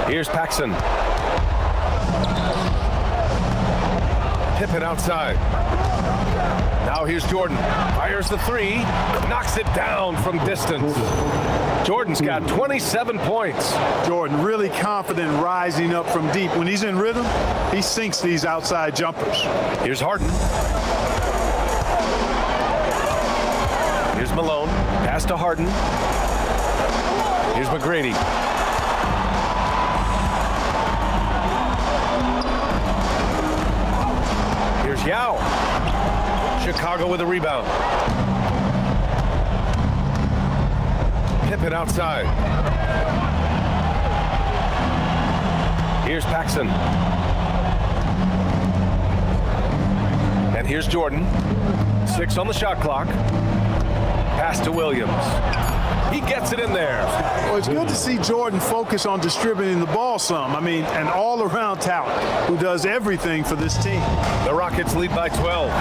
Here's Paxson. Pippen outside. Now here's Jordan. Fires the 3. Knocks it down from distance. Jordan's got 27 points. Jordan really confident rising up from deep. When he's in rhythm, he sinks these outside jumpers. Here's Harden. Here's Malone. Pass to Harden. Here's McGrady. Here's Yao. Chicago with a rebound. Pippen outside. Here's Paxson. And here's Jordan. 6 on the shot clock. Pass to Williams. He gets it in there. Well, it's good to see Jordan focus on distributing the ball some. I mean, an all-around talent who does everything for this team. The Rockets lead by 12.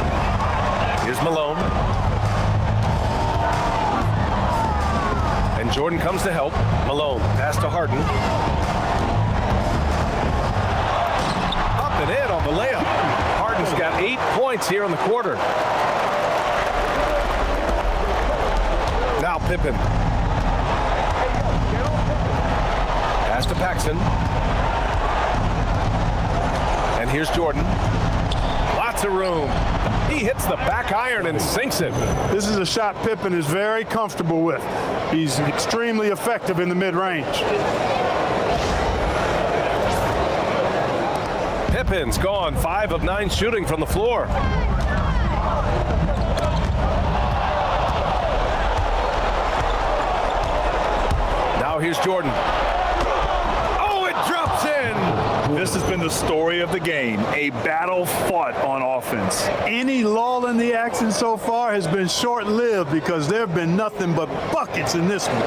Here's Malone. And Jordan comes to help. Malone, pass to Harden. Up and in on the layup. Harden's got 8 points here in the quarter. Now Pippen. Pass to Paxson. And here's Jordan. Lots of room. He hits the back iron and sinks it. This is a shot Pippen is very comfortable with. He's extremely effective in the mid-range. Pippen's gone 5 of 9 shooting from the floor. Now here's Jordan. Oh, it drops in. This has been the story of the game, a battle fought on offense. Any lull in the action so far has been short-lived because there have been nothing but buckets in this one.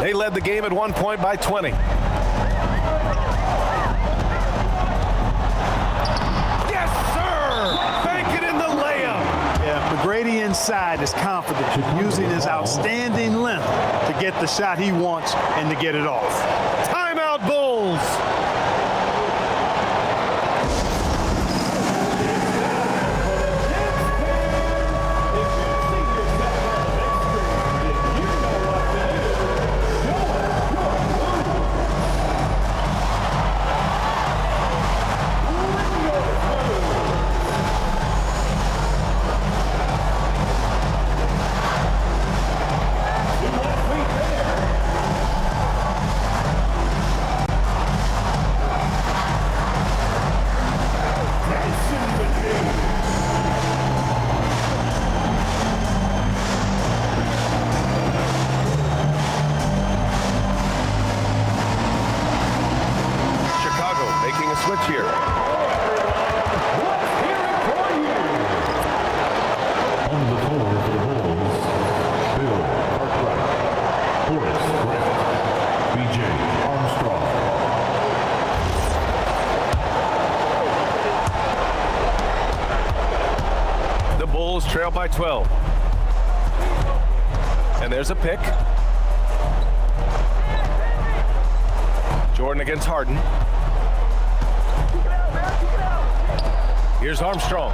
They led the game at one point by 20. Yes, sir! Bank it in the layup. Yeah, McGrady inside is confident, using his outstanding length to get the shot he wants and to get it off. Timeout, Bulls. Making a switch here. On the floor for the Bulls, Bill Cartwright, Horace Grant, B.J. Armstrong. The Bulls trail by 12. And there's a pick. Jordan against Harden. Here's Armstrong.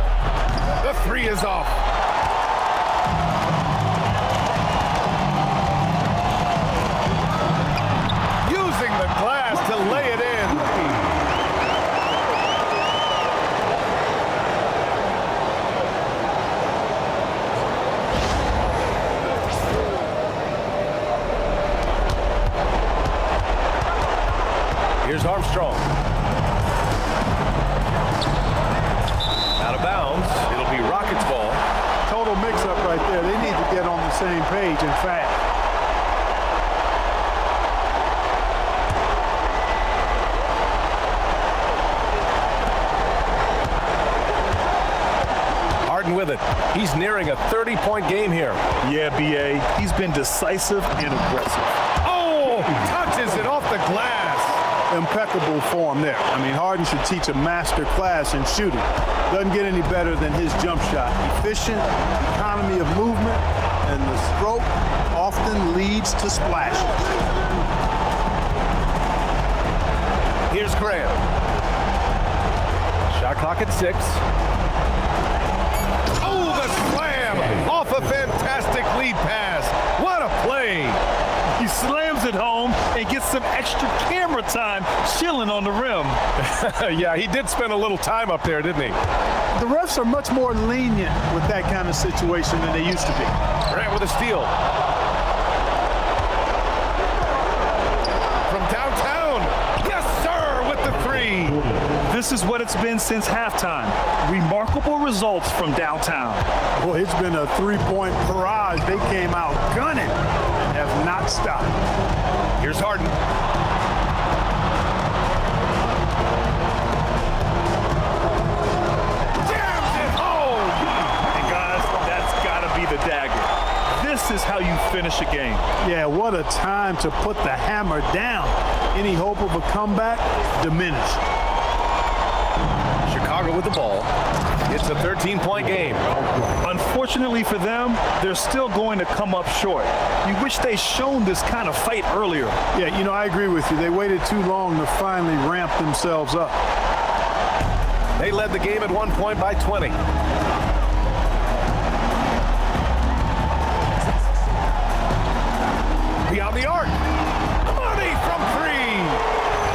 The three is off. Using the glass to lay it in. Here's Armstrong. Out of bounds. It'll be Rockets ball. Total mix-up right there. They need to get on the same page and fast. Harden with it. He's nearing a 30-point game here. Yeah, B.A., he's been decisive and aggressive. Oh, touches it off the glass. Impeccable form there. I mean, Harden should teach a master class in shooting. Doesn't get any better than his jump shot. Efficient, economy of movement, and the stroke often leads to splashes. Here's Graham. Shot clock at 6. Oh, the slam off a fantastic lead pass. What a play. He slams it home and gets some extra camera time chilling on the rim. Yeah, he did spend a little time up there, didn't he? The refs are much more lenient with that kind of situation than they used to be. Grant with a steal. From downtown. Yes, sir, with the 3. This is what it's been since halftime. Remarkable results from downtown. Boy, it's been a three-point barrage. They came out gunning and have not stopped. Here's Harden. Jams it home. And guys, that's got to be the dagger. This is how you finish a game. Yeah, what a time to put the hammer down. Any hope of a comeback diminished. Chicago with the ball. It's a 13-point game. Unfortunately for them, they're still going to come up short. You wish they'd shown this kind of fight earlier. Yeah, you know, I agree with you. They waited too long to finally ramp themselves up. They led the game at one point by 20. beyond the arc. Money from three.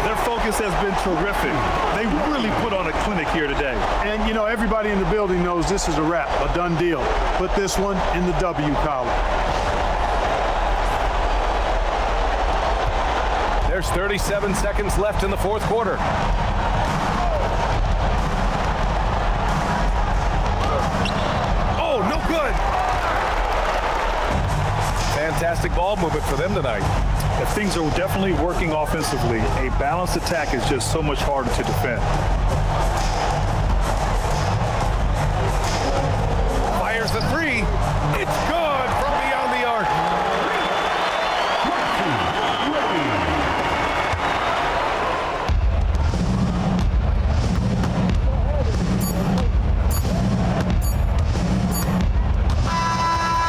Their focus has been terrific. They really put on a clinic here today. And, you know, everybody in the building knows this is a wrap, a done deal. Put this one in the W column. There's 37 seconds left in the fourth quarter. Oh, no good. Fantastic ball movement for them tonight. If things are definitely working offensively, a balanced attack is just so much harder to defend. Fires the three. It's good from beyond the arc.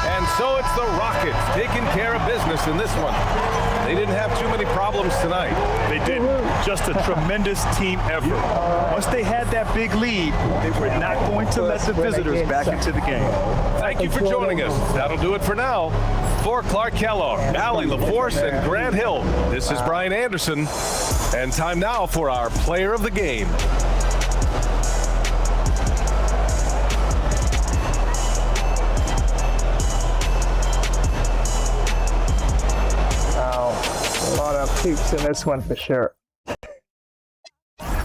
And so it's the Rockets taking care of business in this one. They didn't have too many problems tonight. They didn't. Just a tremendous team effort. Once they had that big lead, they were not going to let the visitors back into the game. Thank you for joining us. That'll do it for now. For Clark Kellogg, Allie LaForce, and Grant Hill, this is Brian Anderson. And time now for our player of the game. A lot of hoops in this one for sure.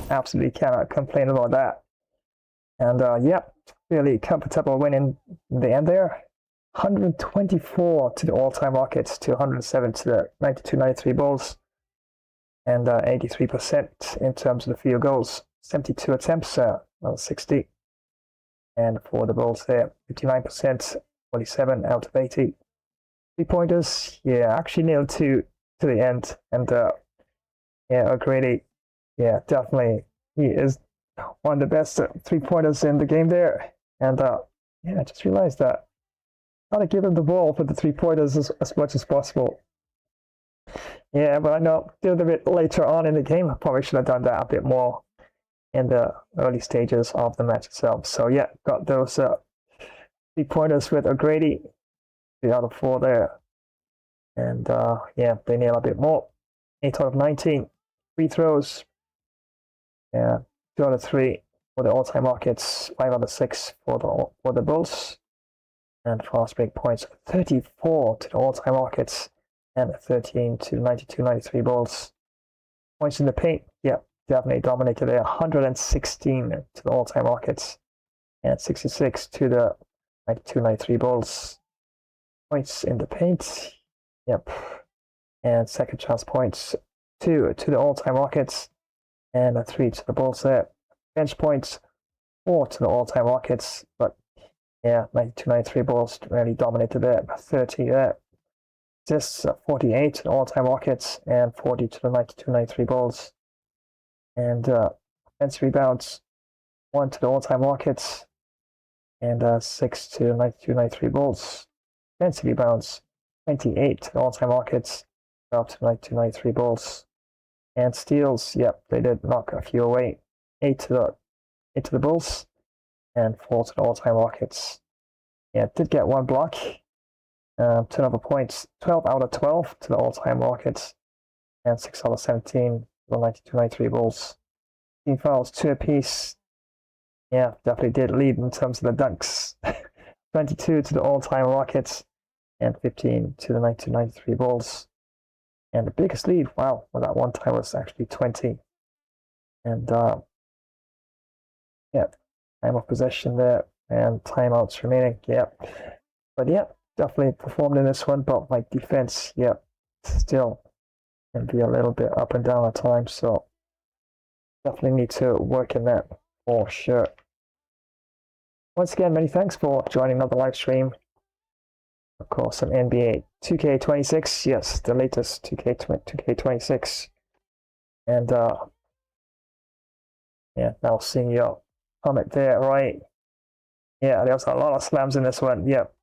Absolutely cannot complain about that. And yep, really comfortable win in the end there. 124 to the all-time Rockets to 107 to the 92-93 Bulls. And 83% in terms of the field goals. 72 attempts, 60. And for the Bulls there, 59%, 47 out of 80. 3-pointers, yeah, actually nailed two to the end. And yeah, O'Grady, yeah, definitely, he is one of the best 3-pointers in the game there. And yeah, I just realized that I gotta give him the ball for the 3-pointers as much as possible. Yeah, but I know did it a bit later on in the game. I probably should have done that a bit more in the early stages of the match itself. So yeah, got those 3-pointers with O'Grady, 3 out of 4 there. And yeah, they nail a bit more. 8 out of 19 free throws. Yeah, 2 out of 3 for the all-time Rockets. 5 out of 6 for the Bulls. And fast break points, 34 to the all-time Rockets. And 13 to 92-93 Bulls. Points in the paint, yeah, definitely dominated there. 116 to the all-time Rockets. And 66 to the 92-93 Bulls. Points in the paint, yep. And second chance points, 2 to the all-time Rockets. And 3 to the Bulls there. Bench points, 4 to the all-time Rockets. But yeah, 92-93 Bulls really dominated there. 30 there. Assists, 48 to the all-time Rockets. And 40 to the 92-93 Bulls. And offensive rebounds, 1 to the all-time Rockets. And 6 to the 92-93 Bulls. Defensive rebounds, 28 to the all-time Rockets. Up to 92-93 Bulls. And steals, yep, they did knock a few away. 8 to the Bulls. And 4 to the all-time Rockets. Yeah, did get 1 block. Turnover points, 12 out of 12 to the all-time Rockets. And 6 out of 17 to the 92-93 Bulls. Team fouls, 2 apiece. Yeah, definitely did lead in terms of the dunks. 22 to the all-time Rockets. And 15 to the 92-93 Bulls. And the biggest lead, wow, well, that one time was actually 20. And yeah, time of possession there and timeouts remaining, yeah. But yeah, definitely performed in this one, but my defense, yeah, still can be a little bit up and down at times. So definitely need to work in that for sure. Once again, many thanks for joining another live stream. Of course, some NBA 2K26. Yes, the latest 2K26. And yeah, now seeing your comment there, right? Yeah, there's a lot of slams in this one. Yep.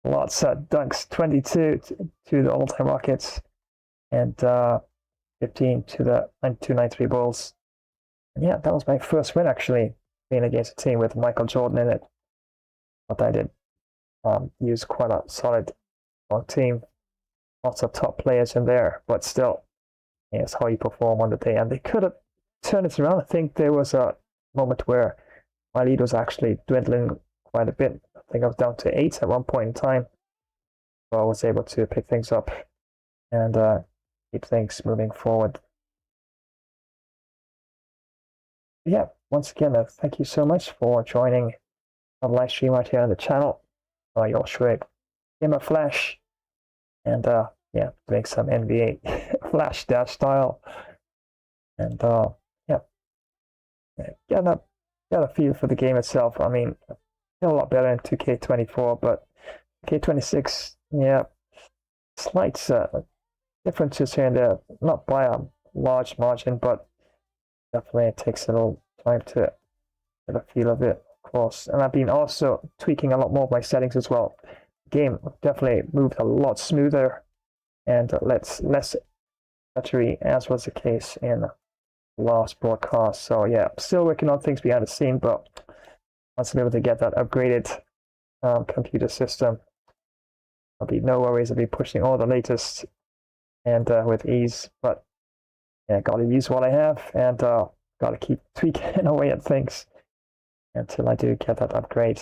Lots of dunks. 22 to the all-time Rockets. And 15 to the 92-93 Bulls. And yeah, that was my first win, actually, being against a team with Michael Jordan in it. But I did use quite a solid team. lots of top players in there, but still, yeah, it's how you perform on the day. And they could have turned it around. I think there was a moment where my lead was actually dwindling quite a bit. I think I was down to 8 at one point in time. So I was able to pick things up and keep things moving forward. Yeah, once again, thank you so much for joining our live stream right here on the channel. You're sure Gamer Flash, and yeah, doing some NBA Flash dash style, and yeah, get a feel for the game itself. I mean, a lot better in 2K24, but 2K26, yeah, slight differences here and there, not by a large margin, but definitely it takes a little time to get a feel of it, of course. And I've been also tweaking a lot more of my settings as well. The game definitely moved a lot smoother and less battery, as was the case in the last broadcast. So yeah, still working on things behind the scene, but once I'm able to get that upgraded computer system, there'll be no worries. I'll be pushing all the latest and with ease. But yeah, gotta use what I have, and gotta keep tweaking away at things until I do get that upgrade.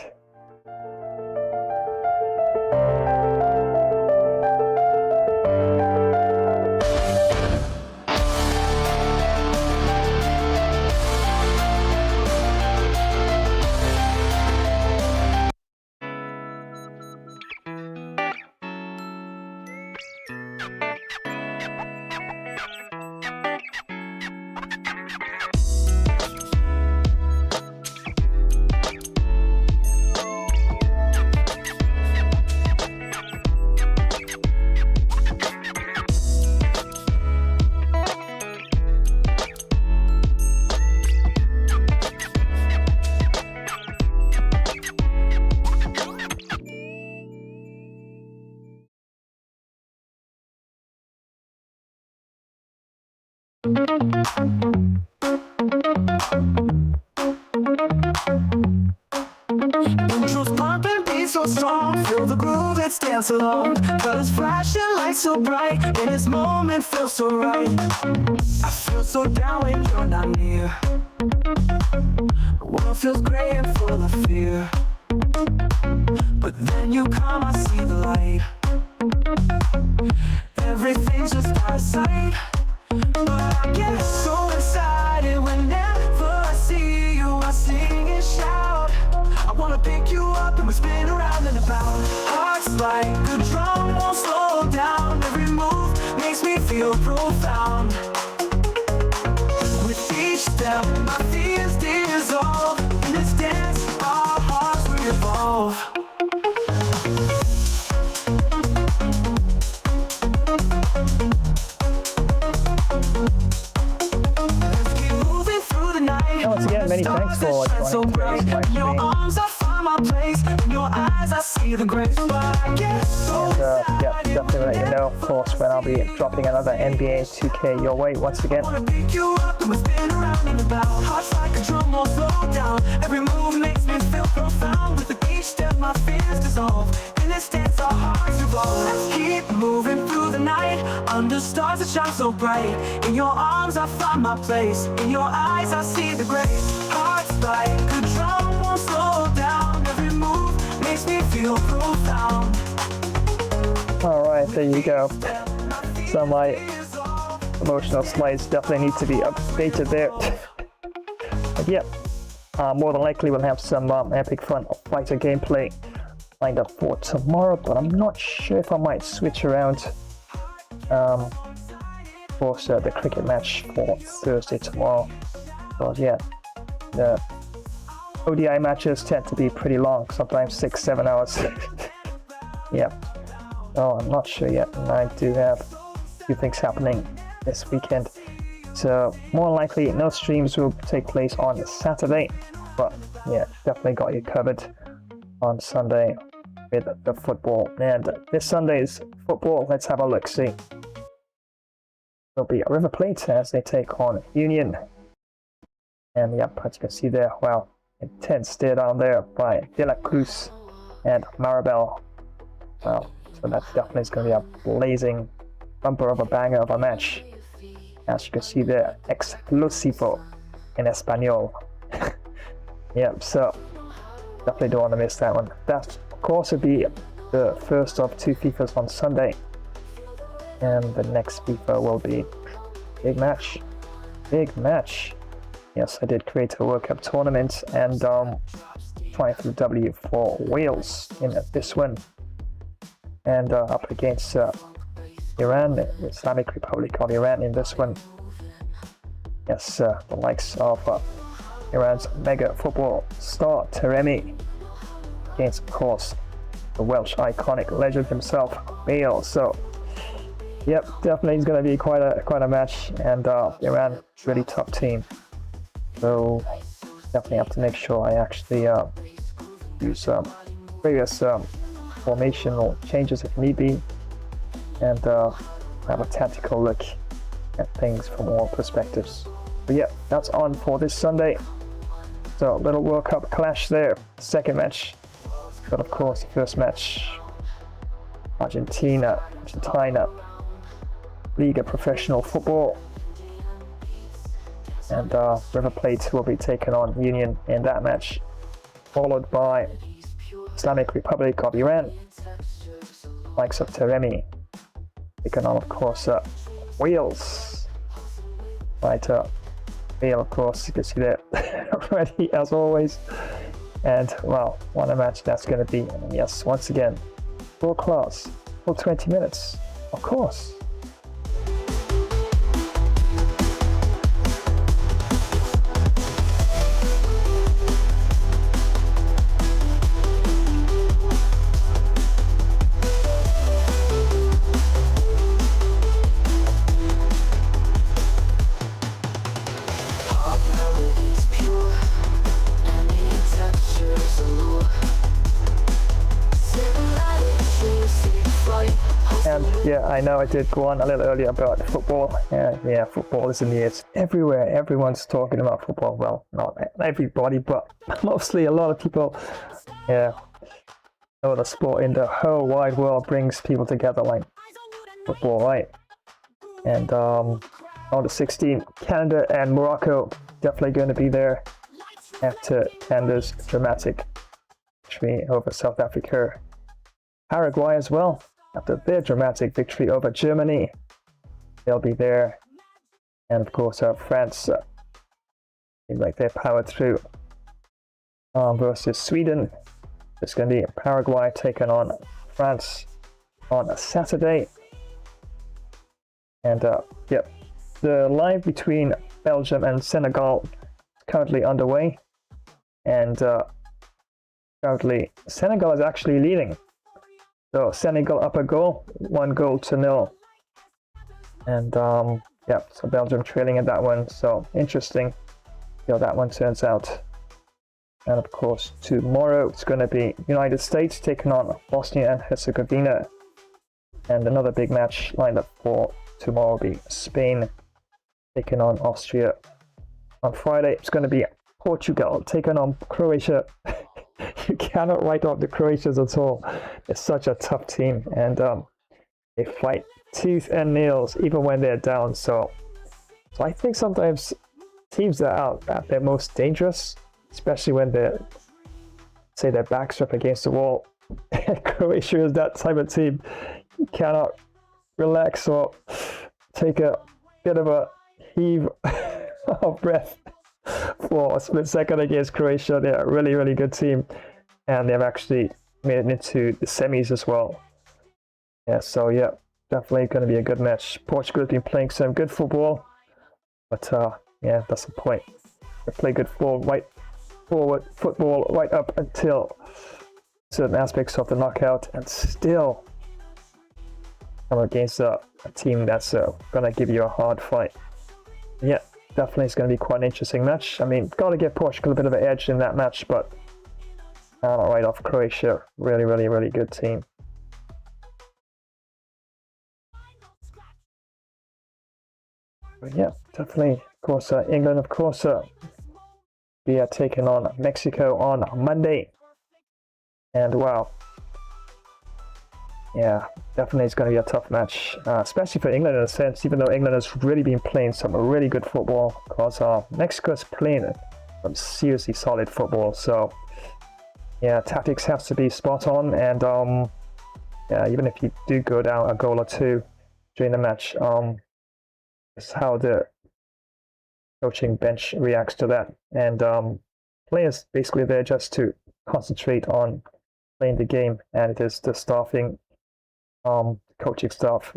Intro's pumping, beat so strong. Feel the groove, let's dance along. Colors flashing, lights so bright, and this moment feels so right. I feel so down when you're not near. The world feels gray and full of fear, but then you come, I see the light. Everything's just out of sight, but I get so excited whenever I see you. I sing and shout. I wanna pick you up and we spin around and about. Hearts like a drum, won't slow down. Every move makes me feel profound. With each step, my fears dissolve. In this dance, our hearts will evolve. Once again, many thanks for joining today's live stream. In your eyes, I see the grace. And yeah, definitely let you know, of course, when I'll be dropping another NBA 2K your way once again. Pick you up and we spin around and about. Hearts like a drum, won't slow down. Every move makes me feel profound. With each step, my fears dissolve. In this dance, our hearts evolve. Let's keep moving through the night, under stars that shine so bright. In your arms, I find my place. In your eyes, I see the grace. Hearts like a drum, won't slow down. Every move makes me feel profound. Alright, there you go. Some of my emotional slides definitely need to be updated there. But yeah, more than likely we'll have some epic fun fighter gameplay lined up for tomorrow, but I'm not sure if I might switch around for the cricket match for Thursday tomorrow. Because yeah, the ODI matches tend to be pretty long, sometimes 6-7 hours. Yeah. Oh, I'm not sure yet, and I do have a few things happening this weekend. So more likely no streams will take place on Saturday, but yeah, definitely got you covered on Sunday with the football. And this Sunday's football, let's have a look-see. It'll be River Plate as they take on Union. And yep, as you can see there, wow, intense stare down there by De La Cruz and Maribel. Wow. So that definitely is going to be a blazing bumper of a banger of a match. As you can see there, explosivo in Espanol. Yep, so definitely don't want to miss that one. That, of course, will be the first of 2 FIFAs on Sunday. And the next FIFA will be big match. Big match. Yes, I did create a World Cup tournament and trying for the W for Wales in this one. And up against Iran, the Islamic Republic of Iran in this one. Yes, the likes of Iran's mega football star Taremi against, of course, the Welsh iconic legend himself, Bale. So, yep, definitely it's going to be quite a match, and Iran really tough team. So definitely have to make sure I actually use various formational changes if need be, and have a tactical look at things from all perspectives. But yeah, that's on for this Sunday. So little World Cup clash there. Second match, but of course the first match, Argentina, Liga Professional Football, and River Plate will be taking on Union in that match, followed by Islamic Republic of Iran, likes of Taremi, taking on, of course, Wales. Right, Wales, of course, you can see that ready as always. And well, what a match that's going to be. And yes, once again, full class, full 20 minutes, of course. And yeah, I know I did go on a little earlier about football. Yeah, football is in the air. It's everywhere. Everyone's talking about football. Well, not everybody, but mostly a lot of people. Yeah, know the sport in the whole wide world brings people together like football, right? And on the 16th, Canada and Morocco definitely going to be there after Canada's dramatic victory over South Africa. Paraguay as well, after their dramatic victory over Germany, they'll be there. And of course, France, seems like they powered through versus Sweden. It's going to be Paraguay taking on France on a Saturday. And yep, the line between Belgium and Senegal is currently underway. And currently, Senegal is actually leading. So Senegal up a goal, 1-0. And yeah, so Belgium trailing in that one. So interesting how that one turns out. And of course, tomorrow it's going to be United States taking on Bosnia and Herzegovina. And another big match lined up for tomorrow will be Spain taking on Austria. On Friday, it's going to be Portugal taking on Croatia. You cannot write off the Croatians at all. It's such a tough team, and they fight tooth and nails even when they're down. So I think sometimes teams that are at their most dangerous, especially when they're, say, their backs up against the wall. Croatia is that type of team. You cannot relax or take a bit of a heave of breath for a split second against Croatia. They're a really, really good team, and they've actually made it into the semis as well. Yeah, so yeah, definitely going to be a good match. Portugal has been playing some good football, but yeah, that's the point. They play good forward football right up until certain aspects of the knockout, and still come against a team that's going to give you a hard fight. Yeah, definitely it's going to be quite an interesting match. I mean, got to give Portugal a bit of an edge in that match, but not right off Croatia. Really, really, really good team. But yeah, definitely. Of course, England, of course, we are taking on Mexico on Monday. And wow, yeah, definitely it's going to be a tough match, especially for England in a sense, even though England has really been playing some really good football, because Mexico is playing some seriously solid football. So yeah, tactics have to be spot on, and yeah, even if you do go down a goal or two during the match, it's how the coaching bench reacts to that, and players basically there just to concentrate on playing the game, and it is the staffing, coaching staff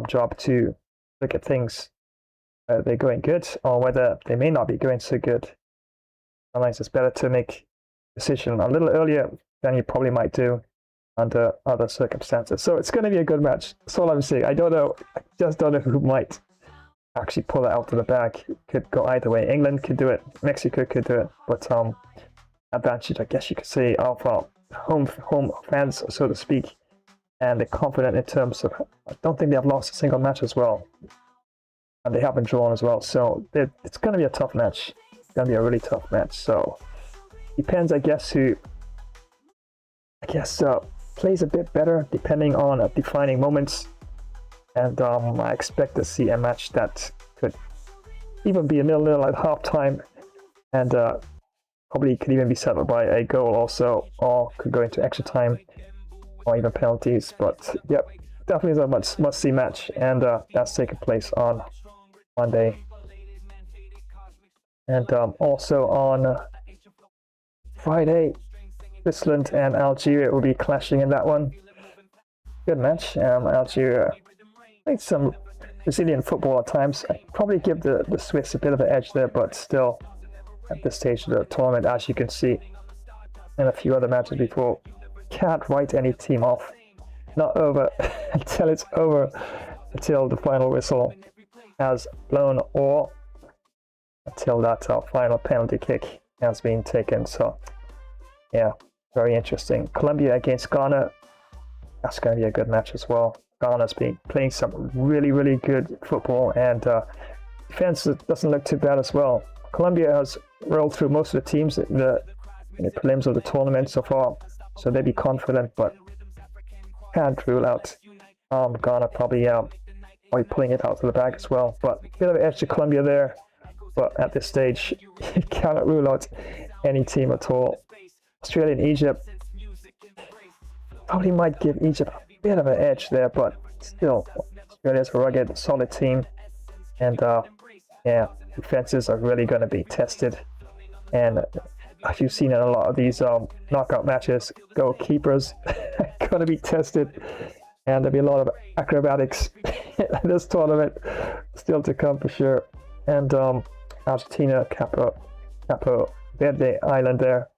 job to look at things, whether they're going good or whether they may not be going so good. Sometimes it's better to make a decision a little earlier than you probably might do under other circumstances. So it's going to be a good match. That's all I'm saying. I don't know. I just don't know who might actually pull it out of the bag. It could go either way. England could do it. Mexico could do it. But advantage, I guess you could say, of home fans, so to speak. And they're confident in terms of, I don't think they have lost a single match as well. And they haven't drawn as well. So it's going to be a tough match. It's going to be a really tough match. So depends, I guess, who, plays a bit better depending on defining moments. And I expect to see a match that could even be a 0-0 at halftime. And probably could even be settled by a goal also, or could go into extra time, or even penalties. But yep, definitely is a must-see match, and that's taking place on Monday. And also on Friday, Switzerland and Algeria will be clashing in that one. Good match. Algeria played some Brazilian football at times. I'd probably give the Swiss a bit of an edge there, but still, at this stage of the tournament, as you can see in a few other matches before, can't write any team off. Not over until it's over, until the final whistle has blown, or until that final penalty kick has been taken. So yeah, very interesting. Colombia against Ghana, that's going to be a good match as well. Ghana's been playing some really good football, and defense doesn't look too bad as well. Colombia has rolled through most of the teams in the prelims of the tournament so far, so they'd be confident, but can't rule out Ghana probably pulling it out of the bag as well. But a bit of an edge to Colombia there, but at this stage you cannot rule out any team at all. Australia and Egypt probably might give Egypt a bit of an edge there, but still Australia's a rugged, solid team, and yeah, defenses are really going to be tested. And as you've seen in a lot of these knockout matches, goalkeepers are going to be tested, and there'll be a lot of acrobatics in this tournament still to come for sure. And Argentina, Capo Verde Island there.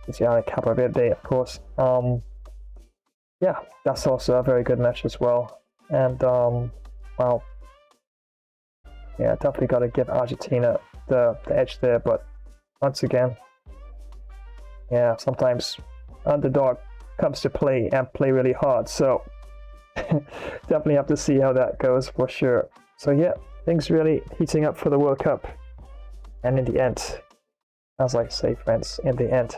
It's Capo Verde, of course. Yeah, that's also a very good match as well. And well, yeah, definitely got to give Argentina the edge there, but once again, yeah, sometimes underdog comes to play and play really hard, so definitely have to see how that goes for sure. So yeah, things really heating up for the World Cup, and in the end, as I say, friends, in the end,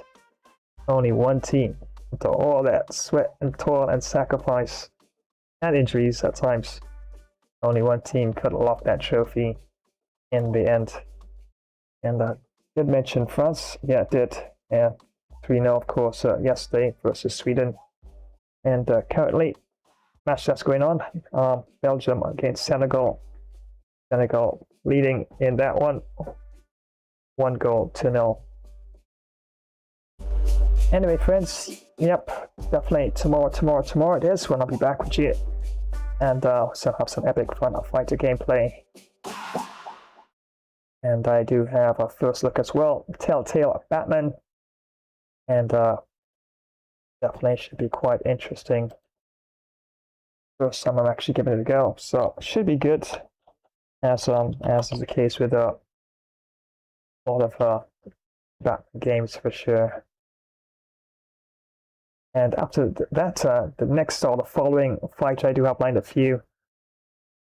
only one team, after all that sweat and toil and sacrifice and injuries at times, only one team could lock that trophy in the end. And I did mention France. Yeah, it did. Yeah, 3-0, of course, yesterday versus Sweden. And currently, match that's going on, Belgium against Senegal. Senegal leading in that one. 1-0. Anyway, friends, yep, definitely tomorrow it is when I'll be back with you. And also have some epic fun fighter gameplay. And I do have a first look as well, Telltale Batman. And definitely should be quite interesting. First time I'm actually giving it a go, so it should be good. As is the case with a lot of Batman games for sure. And after that, the next or the following fight I do have lined up for you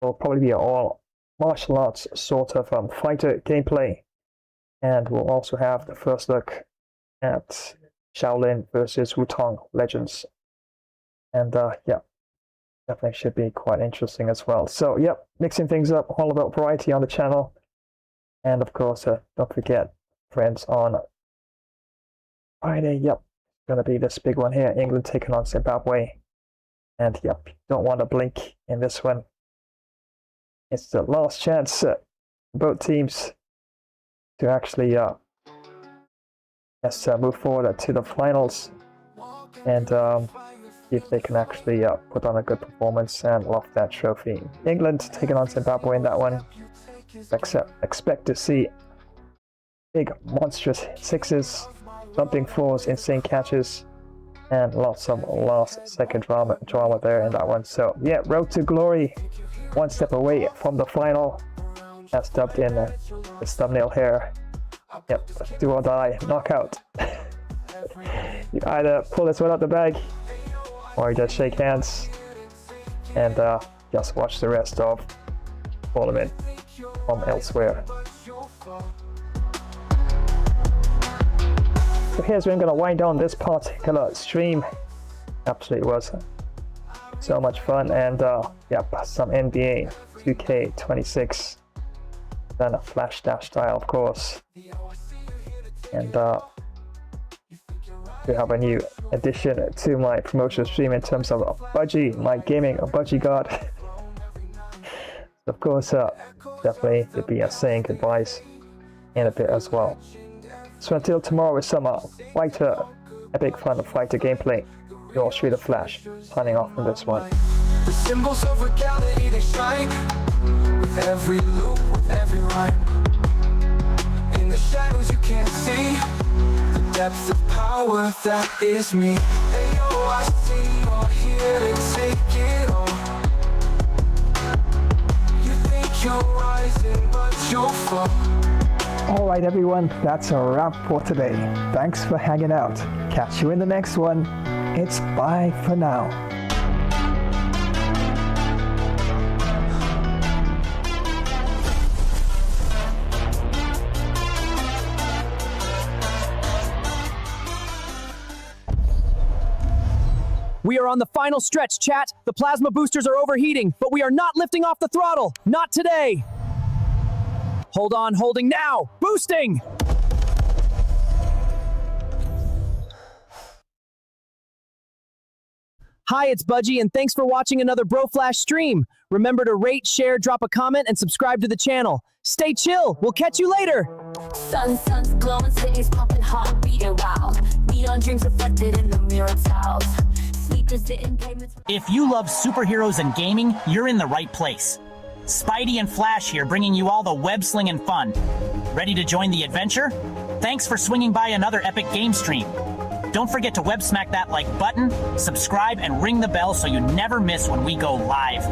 will probably be all martial arts sort of fighter gameplay. And we'll also have the first look at Shaolin versus Wutong Legends. And yeah, definitely should be quite interesting as well. So, yep, mixing things up, all about variety on the channel. And of course, don't forget, friends, on Friday, yep, gonna be this big one here, England taking on Zimbabwe. And yep, don't want to blink in this one. It's the last chance for both teams to actually move forward to the finals and see if they can actually put on a good performance and loft that trophy. England taking on Zimbabwe in that one. Expect to see big monstrous sixes, thumping fours, insane catches, and lots of last second drama there in that one. So yeah, road to glory, one step away from the final. That's dubbed in this thumbnail here. Yep, do or die, knockout. You either pull this one out the bag or you just shake hands and just watch the rest of the tournament from elsewhere. So here's where I'm going to wind down this particular stream. Absolutely was so much fun, and yep, some NBA 2K26, then a flash dash style, of course, and we have a new addition to my promotional stream in terms of Budgie, my gaming Budgie God. Of course, definitely to be saying goodbyes in a bit as well. So until tomorrow with some fighter, epic fun fighter gameplay, you're Street of Flash, signing off from this one. The symbols of reality, they shine with every loop, with every rhyme. In the shadows you can't see the depth of power that is me. Hey yo, I see you're here to take it all. You think you're rising, but you'll fall. Alright everyone, that's a wrap for today. Thanks for hanging out. Catch you in the next one. It's bye for now. We are on the final stretch, chat. The plasma boosters are overheating, but we are not lifting off the throttle. Not today. Hold on, holding now. Boosting! Hi, it's Budgie, and thanks for watching another Bro Flash stream. Remember to rate, share, drop a comment, and subscribe to the channel. Stay chill. We'll catch you later. Sun's glowing, cities pumping, heart beating wild. Neon dreams reflected in the mirror tiles. Sleepers sitting pavements. If you love superheroes and gaming, you're in the right place. Spidey and Flash here, bringing you all the web-slinging fun. Ready to join the adventure? Thanks for swinging by another epic game stream. Don't forget to web smack that like button, subscribe, and ring the bell so you never miss when we go live.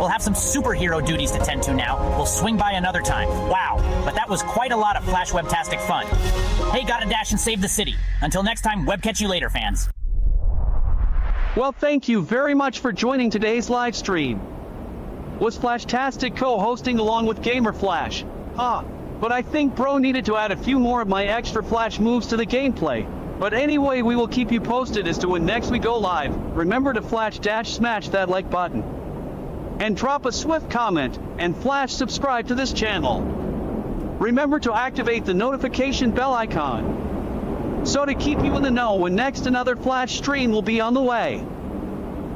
We'll have some superhero duties to tend to now. We'll swing by another time. Wow, but that was quite a lot of Flash Webtastic fun. Hey, gotta dash and save the city. Until next time, web catch you later, fans. Well, thank you very much for joining today's live stream. Was Flashtastic co-hosting along with Gamer Flash? But I think Bro needed to add a few more of my extra Flash moves to the gameplay. But anyway, we will keep you posted as to when next we go live. Remember to smash that like button. And drop a swift comment, and Flash subscribe to this channel. Remember to activate the notification bell icon, so to keep you in the know when next another Flash stream will be on the way.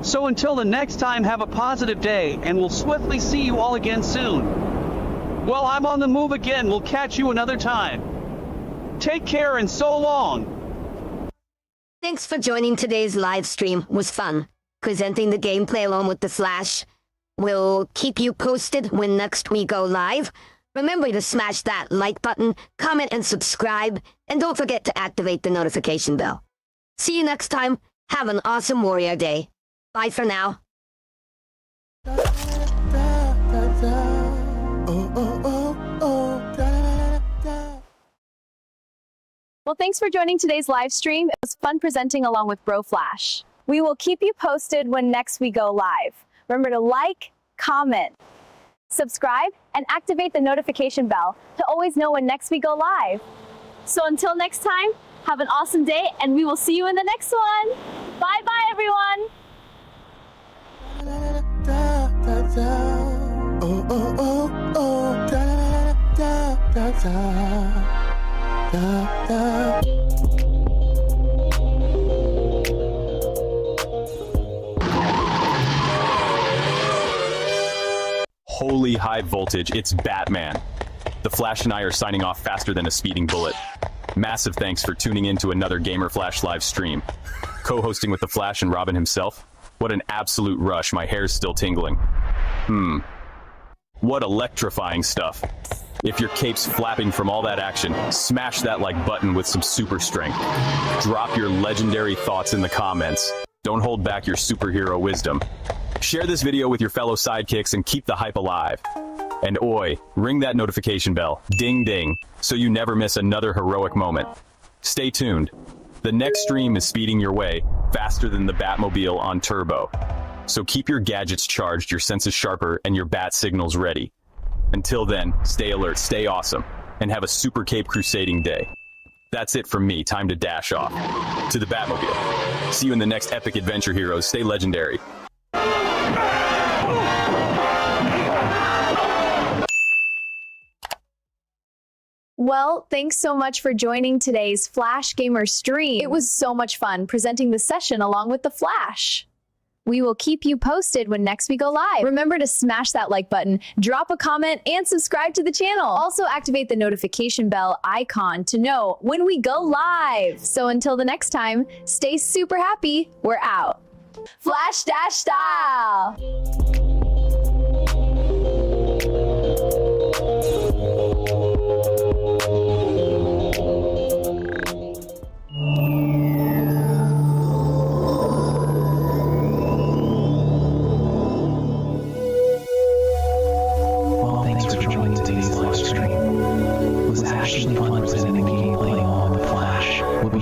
So until the next time, have a positive day, and we'll swiftly see you all again soon. Well, I'm on the move again. We'll catch you another time. Take care and so long. Thanks for joining today's live stream. Was fun. Presenting the gameplay along with the Flash. We'll keep you posted when next we go live. Remember to smash that like button, comment and subscribe, and don't forget to activate the notification bell. See you next time. Have an awesome Warrior Day. Bye for now. Well, thanks for joining today's live stream. It was fun presenting along with Bro Flash. We will keep you posted when next we go live. Remember to like, comment, subscribe, and activate the notification bell to always know when next we go live. So until next time, have an awesome day, and we will see you in the next one. Bye-bye, everyone. oh, oh, oh, oh, da da da da da da. Holy high voltage, it's Batman. The Flash and I are signing off faster than a speeding bullet. Massive thanks for tuning in to another Gamer Flash live stream. Co-hosting with the Flash and Robin himself. What an absolute rush, my hair's still tingling. What electrifying stuff. If your cape's flapping from all that action, smash that like button with some super strength. Drop your legendary thoughts in the comments. Don't hold back your superhero wisdom. Share this video with your fellow sidekicks and keep the hype alive. And oi, ring that notification bell, ding ding, so you never miss another heroic moment. Stay tuned. The next stream is speeding your way, faster than the Batmobile on turbo. So keep your gadgets charged, your senses sharper, and your bat signals ready. Until then, stay alert, stay awesome, and have a super cape crusading day. That's it from me, time to dash off. To the Batmobile. See you in the next epic adventure, heroes. Stay legendary. Well, thanks so much for joining today's Flash Gamer stream. It was so much fun presenting the session along with the Flash. We will keep you posted when next we go live. Remember to smash that like button, drop a comment, and subscribe to the channel. Also activate the notification bell icon to know when we go live. So until the next time, stay super happy. We're out. Flash Dash style.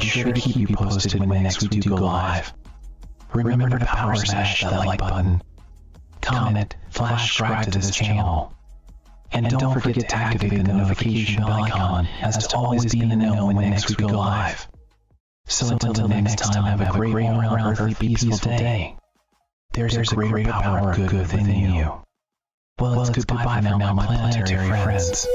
Sure to keep you posted when next we do go live. Remember to power smash that like button, comment, flash subscribe to this channel, and don't forget to activate the notification bell icon as to always be in the know when next we go live. So until the next time, have a great all-around earthly peaceful day. There's a greater power of good within you. Well, it's goodbye now, my planetary friends.